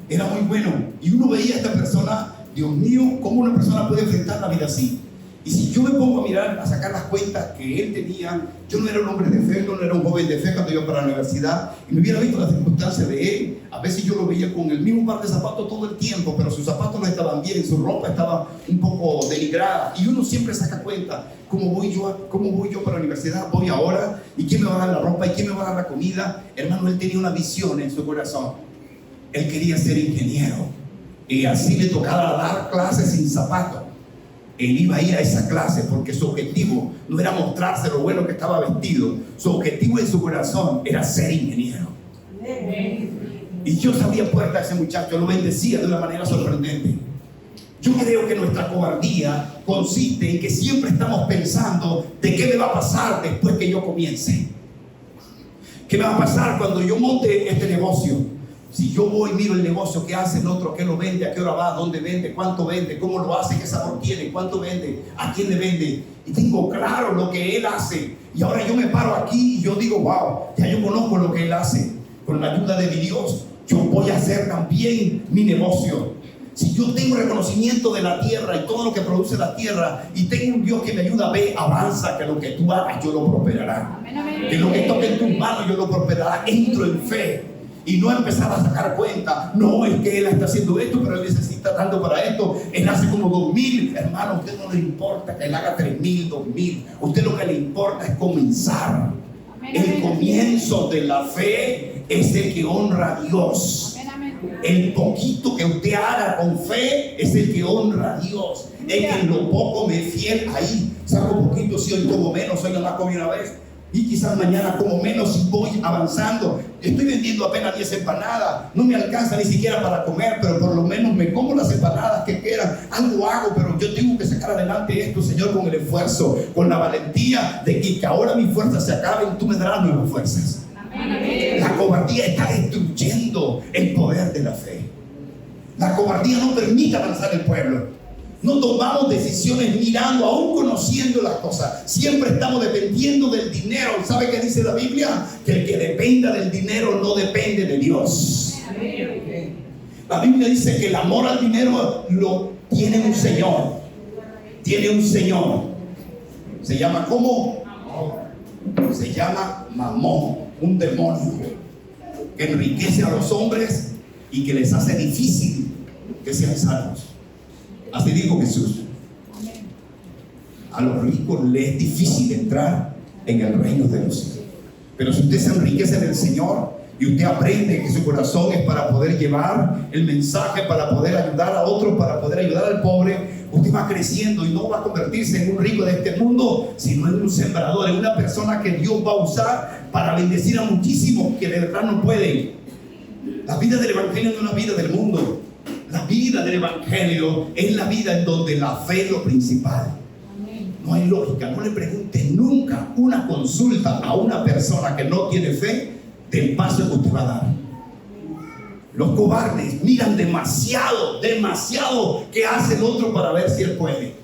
Era muy bueno. Y uno veía a esta persona, Dios mío, ¿cómo una persona puede enfrentar la vida así? Y si yo me pongo a mirar, a sacar las cuentas que él tenía, yo no era un hombre de fe, no era un joven de fe cuando iba para la universidad, y me hubiera visto las circunstancias de él. A veces yo lo veía con el mismo par de zapatos todo el tiempo, pero sus zapatos no estaban bien, su ropa estaba un poco denigrada, y uno siempre saca cuenta: ¿cómo voy yo para la universidad? Voy ahora, ¿y quién me va a dar la ropa? ¿Y quién me va a dar la comida? Hermano, él tenía una visión en su corazón. Él quería ser ingeniero, y así le tocaba dar clases sin zapatos. Él iba a ir a esa clase porque su objetivo no era mostrarse lo bueno que estaba vestido. Su objetivo en su corazón era ser ingeniero. Y Dios abría puertas a ese muchacho, lo bendecía de una manera sorprendente. Yo creo que nuestra cobardía consiste en que siempre estamos pensando de qué me va a pasar después que yo comience. ¿Qué me va a pasar cuando yo monte este negocio? Si yo voy, miro el negocio, qué hace el otro, qué lo vende, a qué hora va, dónde vende, cuánto vende, cómo lo hace, qué sabor tiene, cuánto vende, a quién le vende. Y tengo claro lo que él hace. Y ahora yo me paro aquí y yo digo: wow, ya yo conozco lo que él hace. Con la ayuda de mi Dios, yo voy a hacer también mi negocio. Si yo tengo reconocimiento de la tierra y todo lo que produce la tierra, y tengo un Dios que me ayuda, ve, avanza, que lo que tú hagas yo lo prosperará. Que lo que toque en tus manos yo lo prosperará. Entro en fe. Y no empezar a sacar cuenta: no, es que él está haciendo esto, pero él necesita tanto para esto. Él hace como 2,000. Hermano, a usted no le importa que él haga 3,000, 2,000. A usted lo que le importa es comenzar. El comienzo de la fe es el que honra a Dios. El poquito que usted haga con fe es el que honra a Dios. El que en lo poco me es fiel, ahí saco poquito, si hoy como menos, hoy nomás comí una vez. Y quizás mañana como menos y voy avanzando. Estoy vendiendo apenas 10 empanadas. No me alcanza ni siquiera para comer, pero por lo menos me como las empanadas que quedan. Algo hago, pero yo tengo que sacar adelante esto, Señor, con el esfuerzo, con la valentía de que ahora mis fuerzas se acaben, tú me darás nuevas fuerzas. Amén. La cobardía está destruyendo el poder de la fe. La cobardía no permite avanzar el pueblo. No tomamos decisiones mirando, aún conociendo las cosas. Siempre estamos dependiendo del dinero. ¿Sabe qué dice la Biblia? Que el que dependa del dinero no depende de Dios. La Biblia dice que el amor al dinero lo tiene un Señor. Tiene un Señor. ¿Se llama cómo? Se llama Mamón, un demonio que enriquece a los hombres y que les hace difícil que sean salvos. Así dijo Jesús. A los ricos les es difícil entrar en el reino de los cielos. Pero si usted se enriquece en el Señor y usted aprende que su corazón es para poder llevar el mensaje, para poder ayudar a otros, para poder ayudar al pobre, usted va creciendo y no va a convertirse en un rico de este mundo, sino en un sembrador, en una persona que Dios va a usar para bendecir a muchísimos que de verdad no pueden. La vida del Evangelio no es una vida del mundo. La vida del Evangelio es la vida en donde la fe es lo principal. No hay lógica. No le pregunte nunca una consulta a una persona que no tiene fe del paso que usted va a dar. Los cobardes miran demasiado qué hace el otro para ver si él puede.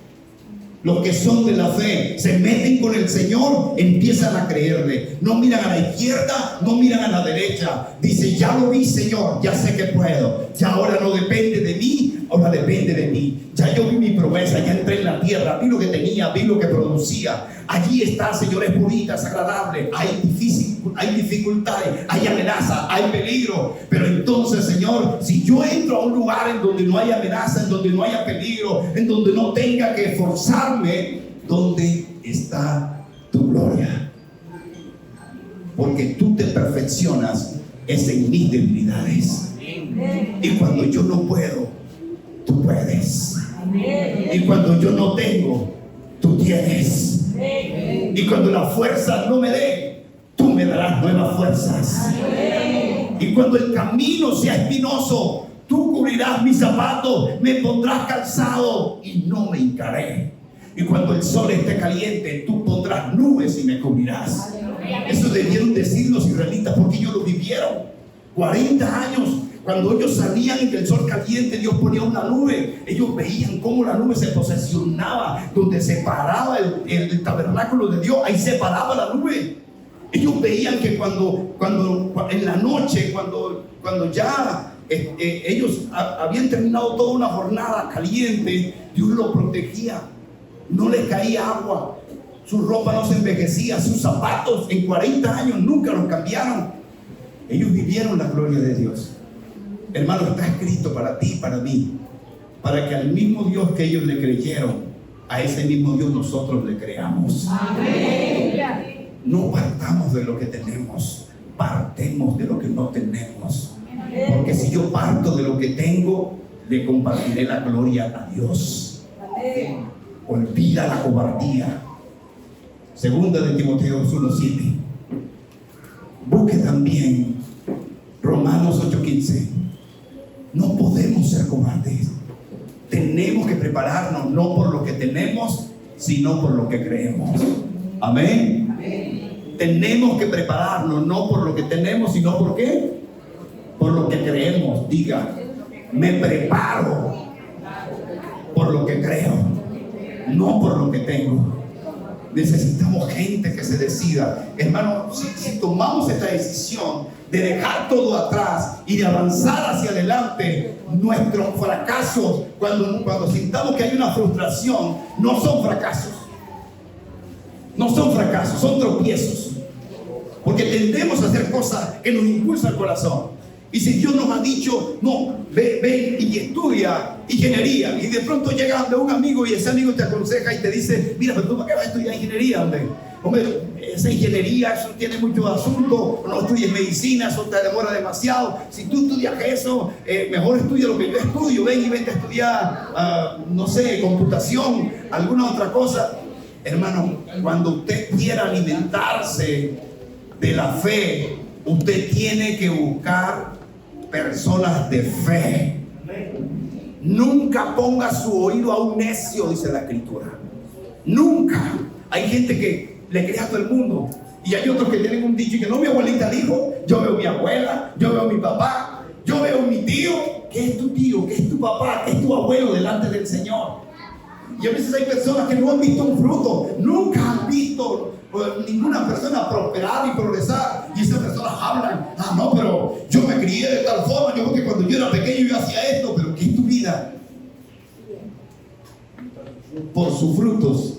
Los que son de la fe se meten con el Señor, empiezan a creerle. No miran a la izquierda, no miran a la derecha. Dice, ya lo vi, Señor, ya sé que puedo. Ya ahora no depende de mí, ahora depende de mí. Ya yo vi mi promesa, ya entré en la tierra, vi lo que tenía, vi lo que producía. Allí está, Señor, es bonita, es agradable. Hay dificultades, hay amenaza, hay peligro. Pero entonces, Señor, si yo entro a un lugar en donde no hay amenaza, en donde no haya peligro, en donde no tenga que esforzarme, ¿dónde está tu gloria? Porque tú te perfeccionas en mis debilidades. Y cuando yo no puedo, tú puedes. Y cuando yo no tengo, tú tienes. Y cuando la fuerza no me dé, tú me darás nuevas fuerzas. Y cuando el camino sea espinoso, tú cubrirás mis zapatos, me pondrás calzado y no me hincaré. Y cuando el sol esté caliente, tú pondrás nubes y me cubrirás. Eso debieron decir los israelitas porque ellos lo vivieron. 40 años. Cuando ellos sabían que el sol caliente, Dios ponía una nube. Ellos veían cómo la nube se posesionaba, donde se paraba el tabernáculo de Dios, ahí se paraba la nube. Ellos veían que cuando en la noche, cuando ya ellos habían terminado toda una jornada caliente, Dios los protegía. No les caía agua, su ropa no se envejecía, sus zapatos en 40 años nunca los cambiaron. Ellos vivieron la gloria de Dios. Hermano, está escrito para ti y para mí, para que al mismo Dios que ellos le creyeron, a ese mismo Dios nosotros le creamos. Amén. No partamos de lo que tenemos, partemos de lo que no tenemos. Porque si yo parto de lo que tengo, le compartiré la gloria a Dios. Olvida la cobardía. Segunda de Timoteo 1:7. Busque también Romanos 8:15. No podemos ser cobardes. Tenemos que prepararnos no por lo que tenemos, sino por lo que creemos. Amén. Amén. Tenemos que prepararnos no por lo que tenemos, sino por qué? Por lo que creemos. Diga, me preparo por lo que creo, no por lo que tengo. Necesitamos gente que se decida. Hermano, si tomamos esta decisión de dejar todo atrás y de avanzar hacia adelante, nuestros fracasos, cuando sintamos que hay una frustración, no son fracasos. No son fracasos, son tropiezos. Porque tendemos a hacer cosas que nos impulsan el corazón. Y si Dios nos ha dicho, no, ven y estudia ingeniería, y de pronto llega de un amigo y ese amigo te aconseja y te dice, mira, pero tú para qué vas a estudiar ingeniería, hombre. Hombre, esa ingeniería, eso tiene muchos asuntos, no estudies medicina, eso te demora demasiado. Si tú estudias eso, mejor estudia lo que yo estudio, ven y vente a estudiar, no sé, computación, alguna otra cosa. Hermano, cuando usted quiera alimentarse de la fe, usted tiene que buscar personas de fe. Nunca ponga su oído a un necio, dice la Escritura. Nunca. Hay gente que le cree a todo el mundo, y hay otros que tienen un dicho que no, mi abuelita dijo, yo veo mi abuela, yo veo mi papá, yo veo mi tío. ¿Qué es tu tío? ¿Qué es tu papá? ¿Qué es tu abuelo delante del Señor? Y a veces hay personas que no han visto un fruto, nunca han visto ninguna persona prosperar y progresar, y esas personas hablan, no, pero yo me crié de tal forma, yo porque cuando yo era pequeño yo hacía esto. Pero ¿qué es tu vida? Por sus frutos,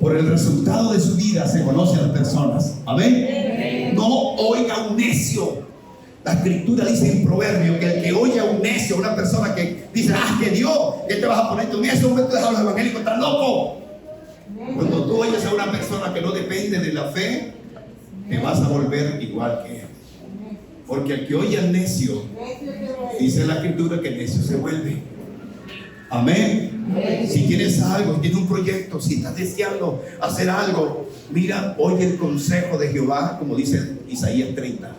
por el resultado de su vida se conocen las personas. Amén. No oiga un necio. La Escritura dice en Proverbio que el que oye a un necio, una persona que dice, que Dios, ¿qué te vas a poner tú? Eso un momento de los evangélicos, están locos. Cuando tú oyes a una persona que no depende de la fe, te vas a volver igual que él. Porque el que oye al necio, dice la Escritura que el necio se vuelve. Amén. Si tienes algo, si tienes un proyecto, si estás deseando hacer algo, mira, oye el consejo de Jehová, como dice Isaías 30.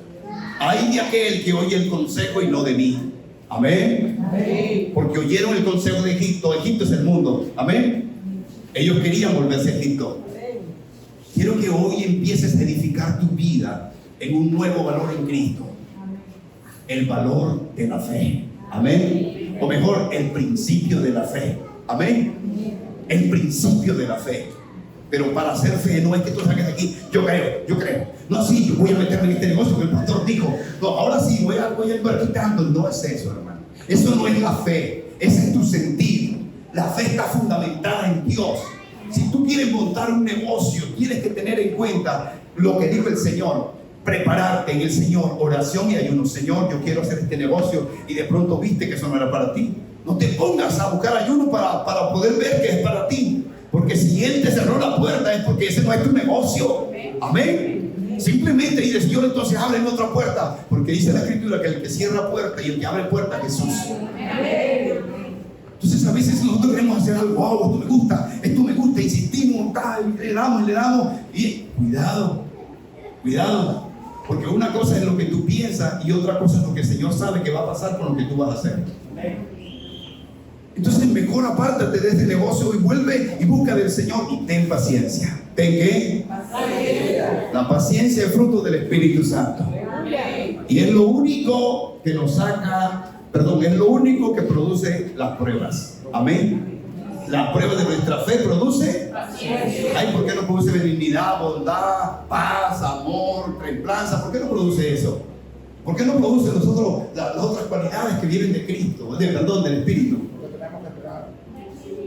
Hay de aquel que oye el consejo y no de mí. Amén. Porque oyeron el consejo de Egipto. Egipto es el mundo. Amén. Ellos querían volverse a Egipto. Quiero que hoy empieces a edificar tu vida en un nuevo valor en Cristo. El valor de la fe. Amén. O mejor, el principio de la fe. Amén. El principio de la fe. Pero para hacer fe no es que tú salgas de aquí, yo creo. No, sí, yo voy a meterme en este negocio que el pastor dijo. No, ahora sí, voy a invertir tanto. No es eso, hermano. Eso no es la fe. Ese es tu sentir. La fe está fundamentada en Dios. Si tú quieres montar un negocio, tienes que tener en cuenta lo que dijo el Señor. Prepararte en el Señor, oración y ayuno. Señor, yo quiero hacer este negocio, y de pronto viste que eso no era para ti. No te pongas a buscar ayuno para poder ver que es para ti. Porque si Él te cerró la puerta es porque ese no es tu negocio. Amén. Simplemente dice, Señor, entonces abre otra puerta. Porque dice la Escritura que el que cierra puerta y el que abre puerta es Jesús. Entonces a veces nosotros queremos hacer algo, esto me gusta, insistimos, le damos. Y cuidado. Porque una cosa es lo que tú piensas y otra cosa es lo que el Señor sabe que va a pasar con lo que tú vas a hacer. Entonces mejor apártate de este negocio y vuelve y busca del Señor y ten paciencia. ¿Ten qué? Paciencia. La paciencia es fruto del Espíritu Santo. Y es lo único que nos saca, es lo único que produce las pruebas. Amén. La prueba de nuestra fe produce paciencia. ¿Por qué no produce benignidad, bondad, paz, amor, templanza? ¿Por qué no produce eso? ¿Por qué no produce nosotros las otras cualidades que vienen de Cristo, del Espíritu?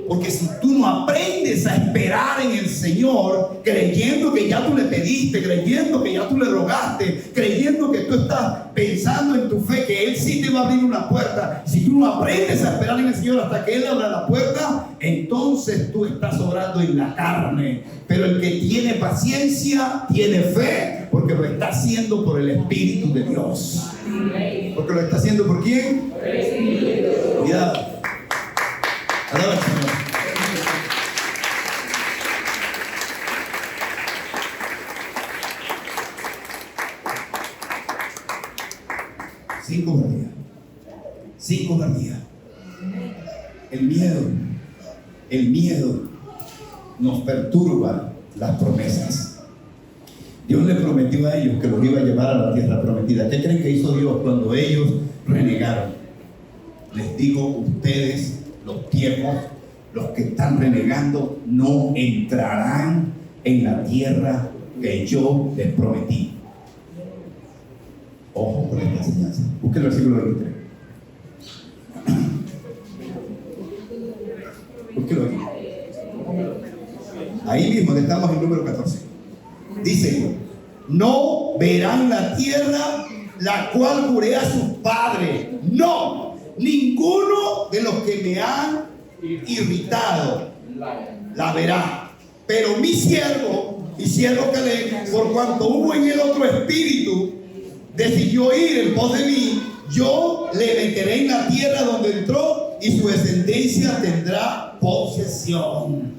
Porque si tú no aprendes a esperar en el Señor, creyendo que ya tú le pediste, creyendo que ya tú le rogaste, creyendo que tú estás pensando en tu fe, que Él sí te va a abrir una puerta, si tú no aprendes a esperar en el Señor hasta que Él abra la puerta, entonces tú estás obrando en la carne. Pero el que tiene paciencia, tiene fe, porque lo está haciendo por el Espíritu de Dios. ¿Porque lo está haciendo por quién? Por el Espíritu de Dios. Cuidado. Alaba al Señor. Sin cobardía. El miedo nos perturba las promesas. Dios le prometió a ellos que los iba a llevar a la tierra prometida. ¿Qué creen que hizo Dios cuando ellos renegaron? Les digo, ustedes, los tiempos, los que están renegando, no entrarán en la tierra que yo les prometí. Ojo con esta enseñanza. Busquen el versículo 23. Búsquelo aquí. Ahí mismo estamos en el número 14. Dice: no verán la tierra la cual juré a sus padres. No, ninguno de los que me han irritado la verá. Pero mi siervo, Caleb, por cuanto hubo en él otro espíritu, decidió ir en pos de mí. Yo le meteré en la tierra donde entró y su descendencia tendrá posesión.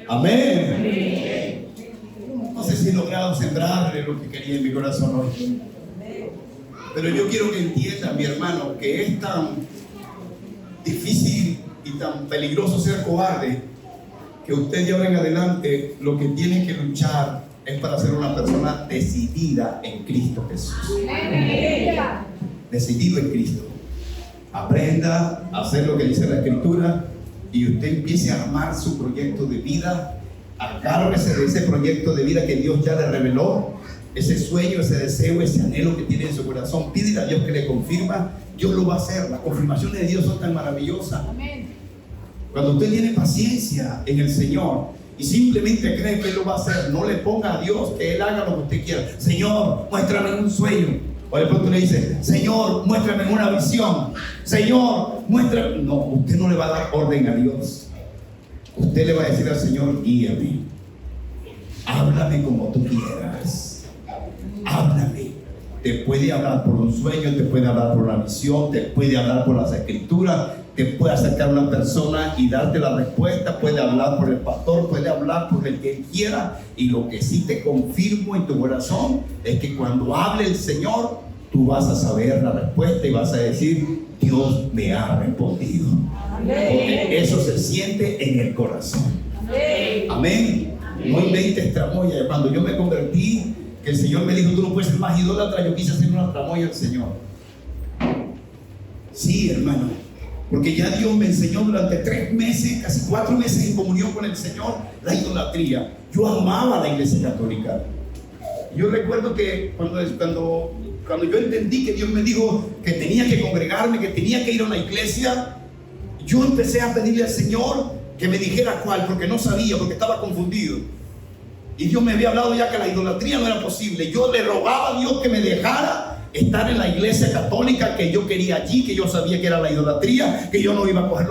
Amén. No sé si he logrado sembrarle lo que quería en mi corazón hoy. Pero yo quiero que entiendan, mi hermano, que es tan difícil y tan peligroso ser cobarde, que usted de ahora en adelante lo que tiene que luchar es para ser una persona decidida en Cristo Jesús. Decidido en Cristo. Aprenda a hacer lo que dice la Escritura y usted empiece a armar su proyecto de vida. Agárrese de ese proyecto de vida que Dios ya le reveló, ese sueño, ese deseo, ese anhelo que tiene en su corazón. Pídele a Dios que le confirma. Dios lo va a hacer. Las confirmaciones de Dios son tan maravillosas. Cuando usted tiene paciencia en el Señor y simplemente cree que Él lo va a hacer, no le ponga a Dios que Él haga lo que usted quiera. Señor, muéstrame un sueño. O de pronto le dice, Señor, muéstrame una visión. Señor, muéstrame. No, usted no le va a dar orden a Dios. Usted le va a decir al Señor, guíame. Háblame como tú quieras. Háblame. Te puede hablar por un sueño, te puede hablar por una visión, te puede hablar por las Escrituras, te puede acercar a una persona y darte la respuesta, puede hablar por el pastor, puede hablar por el que quiera. Y lo que sí te confirmo en tu corazón es que cuando hable el Señor, tú vas a saber la respuesta y vas a decir, Dios me ha respondido. Porque eso se siente en el corazón. Amén. No inventes tramoya. Cuando yo me convertí, que el Señor me dijo, tú no puedes ser más idólatra, yo quise hacer una tramoya al Señor. Sí, hermano, porque ya Dios me enseñó durante 3 meses, casi 4 meses en comunión con el Señor, la idolatría. Yo amaba la iglesia católica. Yo recuerdo que cuando yo entendí que Dios me dijo que tenía que congregarme, que tenía que ir a una iglesia, yo empecé a pedirle al Señor que me dijera cuál, porque no sabía, porque estaba confundido. Y Dios me había hablado ya que la idolatría no era posible. Yo le rogaba a Dios que me dejara estar en la iglesia católica que yo quería allí, que yo sabía que era la idolatría, que yo no iba a coger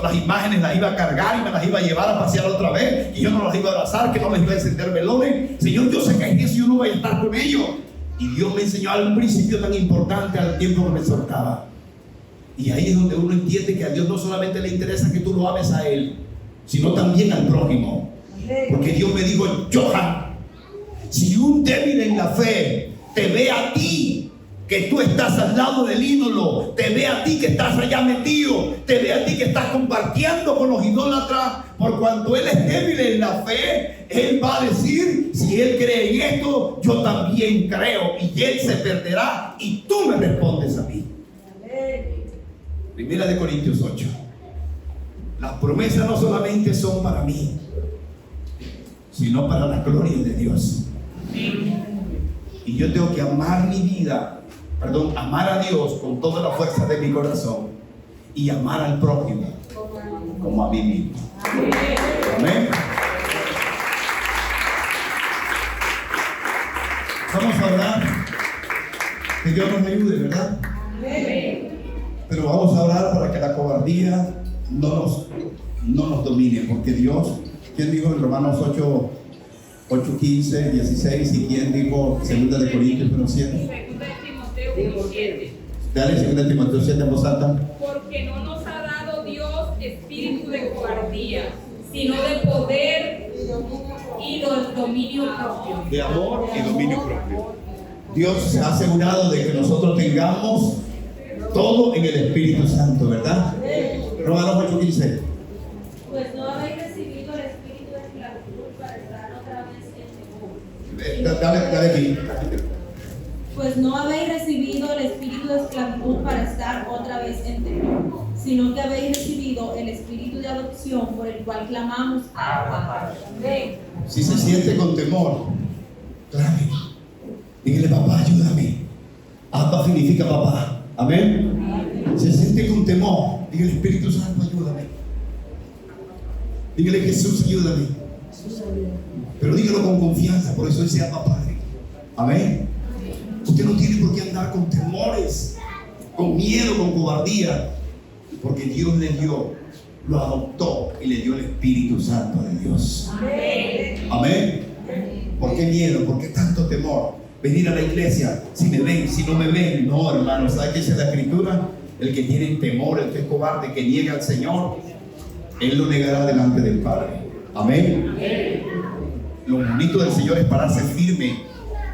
las imágenes, las iba a cargar y me las iba a llevar a pasear otra vez, que yo no las iba a abrazar, que no les iba a encender velones. Señor, yo sé que en eso yo no voy a estar con ellos. Y Dios me enseñó algún principio tan importante al tiempo que me soltaba. Y ahí es donde uno entiende que a Dios no solamente le interesa que tú lo ames a Él, sino también al prójimo. Porque Dios me dijo, Johan, si un débil en la fe te ve a ti, que tú estás al lado del ídolo, te ve a ti que estás allá metido, te ve a ti que estás compartiendo con los idólatras, por cuanto él es débil en la fe, él va a decir, si él cree en esto, yo también creo, y él se perderá, y tú me respondes a mí. Primera de Corintios 8. Las promesas no solamente son para mí, sino para la gloria de Dios. Y yo tengo que amar mi vida, amar a Dios con toda la fuerza de mi corazón y amar al prójimo como a mí mismo. Amén. Vamos a orar. Que Dios nos ayude, ¿verdad? Pero vamos a orar para que la cobardía no nos domine, porque Dios, ¿quién dijo en Romanos 8:15, 16, y quién dijo 2 de Corintios 1:7? 2 de Timoteo 1:7. Dale, 2 de Timoteo 7 en voz alta. Porque no nos ha dado Dios espíritu de cobardía, sino de poder y de dominio propio. De amor y dominio propio. Dios se ha asegurado de que nosotros tengamos todo en el Espíritu Santo, ¿verdad? Romanos 8:15. Pues no habéis recibido el espíritu de esclavitud para estar otra vez en temor. Dale aquí. Pues no habéis recibido el espíritu de esclavitud para estar otra vez en temor, sino que habéis recibido el espíritu de adopción por el cual clamamos Abba, Padre. Si se siente con temor, clame. Dígale, papá, ayúdame. Abba significa papá. Amén. Se siente con temor, dígale, Espíritu Santo, ayúdame. Dígale, Jesús, ayúdame. Pero dígalo con confianza, por eso dice Abba Padre. Amén. Usted no tiene por qué andar con temores, con miedo, con cobardía, porque Dios le dio, lo adoptó y le dio el Espíritu Santo de Dios. Amén. ¿Por qué miedo? ¿Por qué tanto temor? Venir a la iglesia, si me ven, si no me ven. No, hermano, ¿sabe qué dice la Escritura? El que tiene temor, el que es cobarde, que niega al Señor, Él lo negará delante del Padre. Amén. Lo bonito del Señor es pararse firme,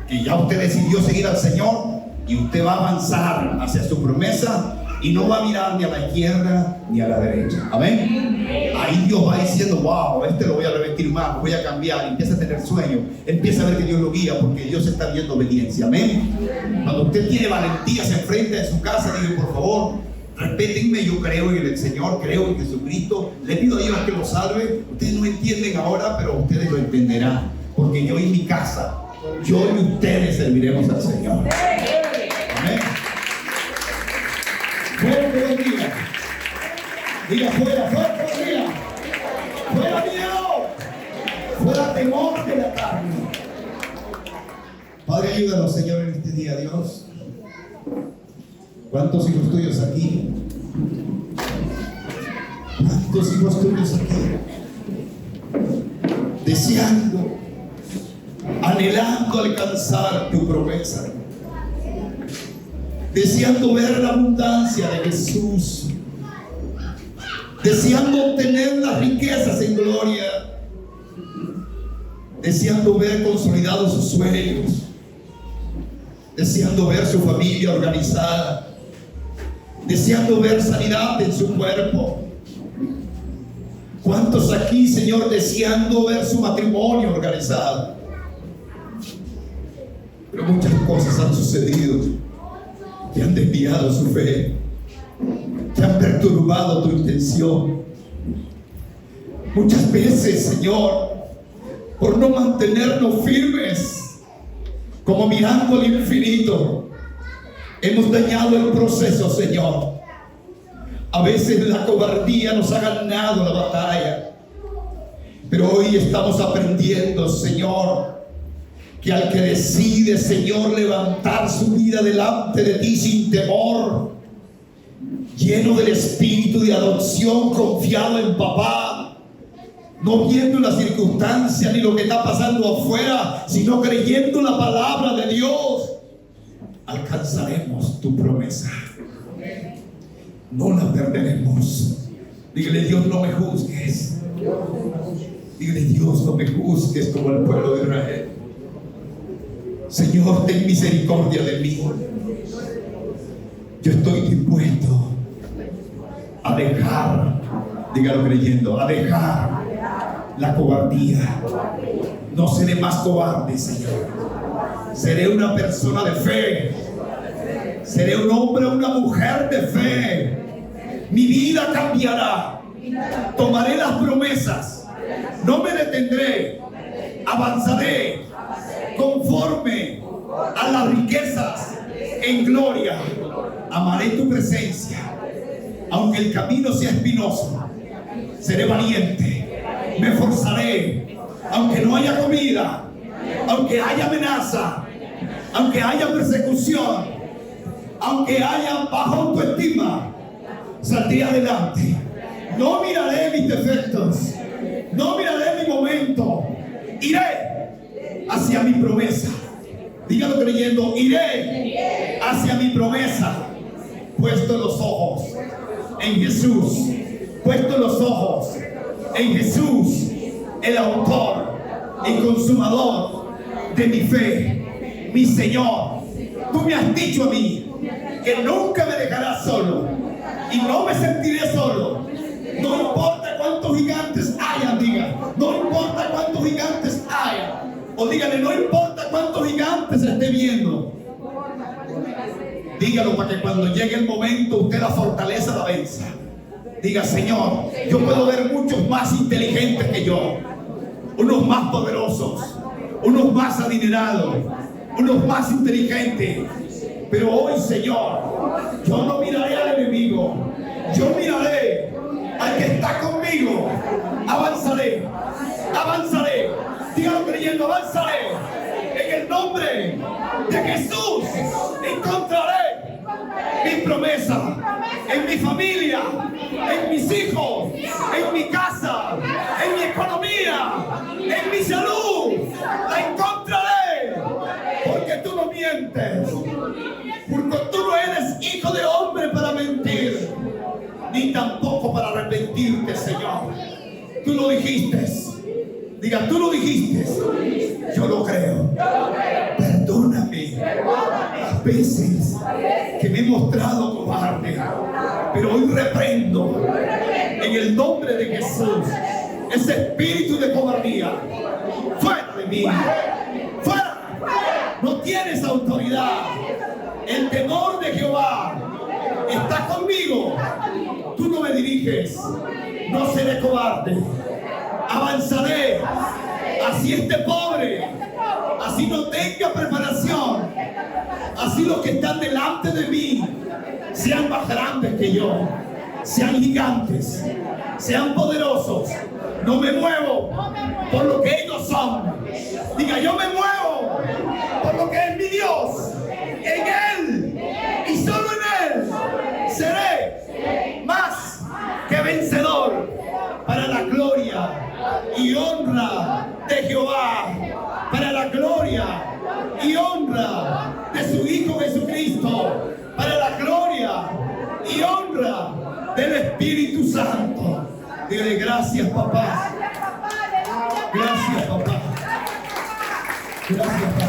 que ya usted decidió seguir al Señor y usted va a avanzar hacia su promesa y no va a mirar ni a la izquierda ni a la derecha. Amén. Ahí Dios va diciendo, wow, este lo voy a revestir más, voy a cambiar. Empieza a tener sueño, empieza a ver que Dios lo guía, porque Dios está viendo obediencia. Amén. Cuando usted tiene valentía, se enfrenta en su casa, diga, por favor, respétenme, yo creo en el Señor, creo en Jesucristo, le pido a Dios que lo salve. Ustedes no entienden ahora, pero ustedes lo entenderán, porque yo y mi casa, yo y ustedes serviremos al Señor. Amén. Fuera que Dios diga. Diga fuera, fuera, diga. Fuera miedo. Fuera temor de la carne. Padre, ayúdanos, Señor, en este día, Dios. ¿Cuántos hijos tuyos aquí? ¿Cuántos hijos tuyos aquí? Deseando, anhelando alcanzar tu promesa, deseando ver la abundancia de Jesús, deseando obtener las riquezas en gloria, deseando ver consolidados sus sueños, deseando ver su familia organizada, deseando ver sanidad en su cuerpo. ¿Cuántos aquí, Señor, deseando ver su matrimonio organizado? Pero muchas cosas han sucedido que han desviado su fe, que han perturbado tu intención. Muchas veces, Señor, por no mantenernos firmes, como mirando al infinito, hemos dañado el proceso, Señor. A veces la cobardía nos ha ganado la batalla, pero hoy estamos aprendiendo, Señor, que al que decide, Señor, levantar su vida delante de ti sin temor, lleno del espíritu de adopción, confiado en papá, no viendo las circunstancias ni lo que está pasando afuera, sino creyendo la palabra de Dios, alcanzaremos tu promesa. No la perderemos. Dígale, Dios, no me juzgues. Dígale, Dios, no me juzgues como el pueblo de Israel. Señor, ten misericordia de mí. Yo estoy dispuesto a dejar, dígalo creyendo, a dejar la cobardía. No seré más cobarde, Señor. Seré una persona de fe. Seré un hombre o una mujer de fe. Mi vida cambiará. Tomaré las promesas. No me detendré. Avanzaré conforme a las riquezas en gloria. Amaré tu presencia. Aunque el camino sea espinoso, seré valiente. Me esforzaré. Aunque no haya comida, aunque haya amenaza, aunque haya persecución, aunque haya baja autoestima, saldré adelante. No miraré mis defectos, no miraré mi momento. Iré hacia mi promesa. Dígalo creyendo, iré hacia mi promesa. Puesto los ojos en Jesús, puesto los ojos en Jesús, el autor y consumador de mi fe, mi Señor. Tú me has dicho a mí que nunca me dejarás solo y no me sentiré solo. No importa cuántos gigantes hayan, diga, no importa cuántos gigantes hayan, o dígale, no importa cuántos gigantes esté viendo. Dígalo para que cuando llegue el momento usted la fortaleza la venza. Diga, Señor, yo puedo ver muchos más inteligentes que yo, unos más poderosos, unos más adinerados, unos más inteligentes, pero hoy, Señor, yo no miraré al enemigo, yo miraré al que está conmigo. Avanzaré, avanzaré. Dígalo creyendo, avanzaré en el nombre de Jesús encontraré mi promesa en mi familia, en mis hijos, en mi casa, en mi economía, en mi salud. La encontraré, porque tú no mientes, porque tú no eres hijo de hombre para mentir, ni tampoco para arrepentirte, Señor. Tú lo dijiste. Diga, tú lo dijiste. Yo lo creo. Perdóname las veces que me he mostrado cobarde, pero hoy reprendo en el nombre de Jesús ese espíritu de cobardía. Fuera de mí. Fuera. No tienes autoridad. El temor de Jehová está conmigo. Tú no me diriges. No seré cobarde. Avanzaré. Así esté pobre, así no tenga preparación, así los que están delante de mí sean más grandes que yo, sean gigantes, sean poderosos. No me muevo por lo que ellos son. Diga, yo me muevo por lo que es mi Dios. En Él y solo en Él seré más que vencedor, para la gloria y honra de Jehová, para la gloria y honra de su Hijo Jesucristo, para la gloria y honra del Espíritu Santo. Dile gracias, papá. Gracias, papá. Gracias, papá.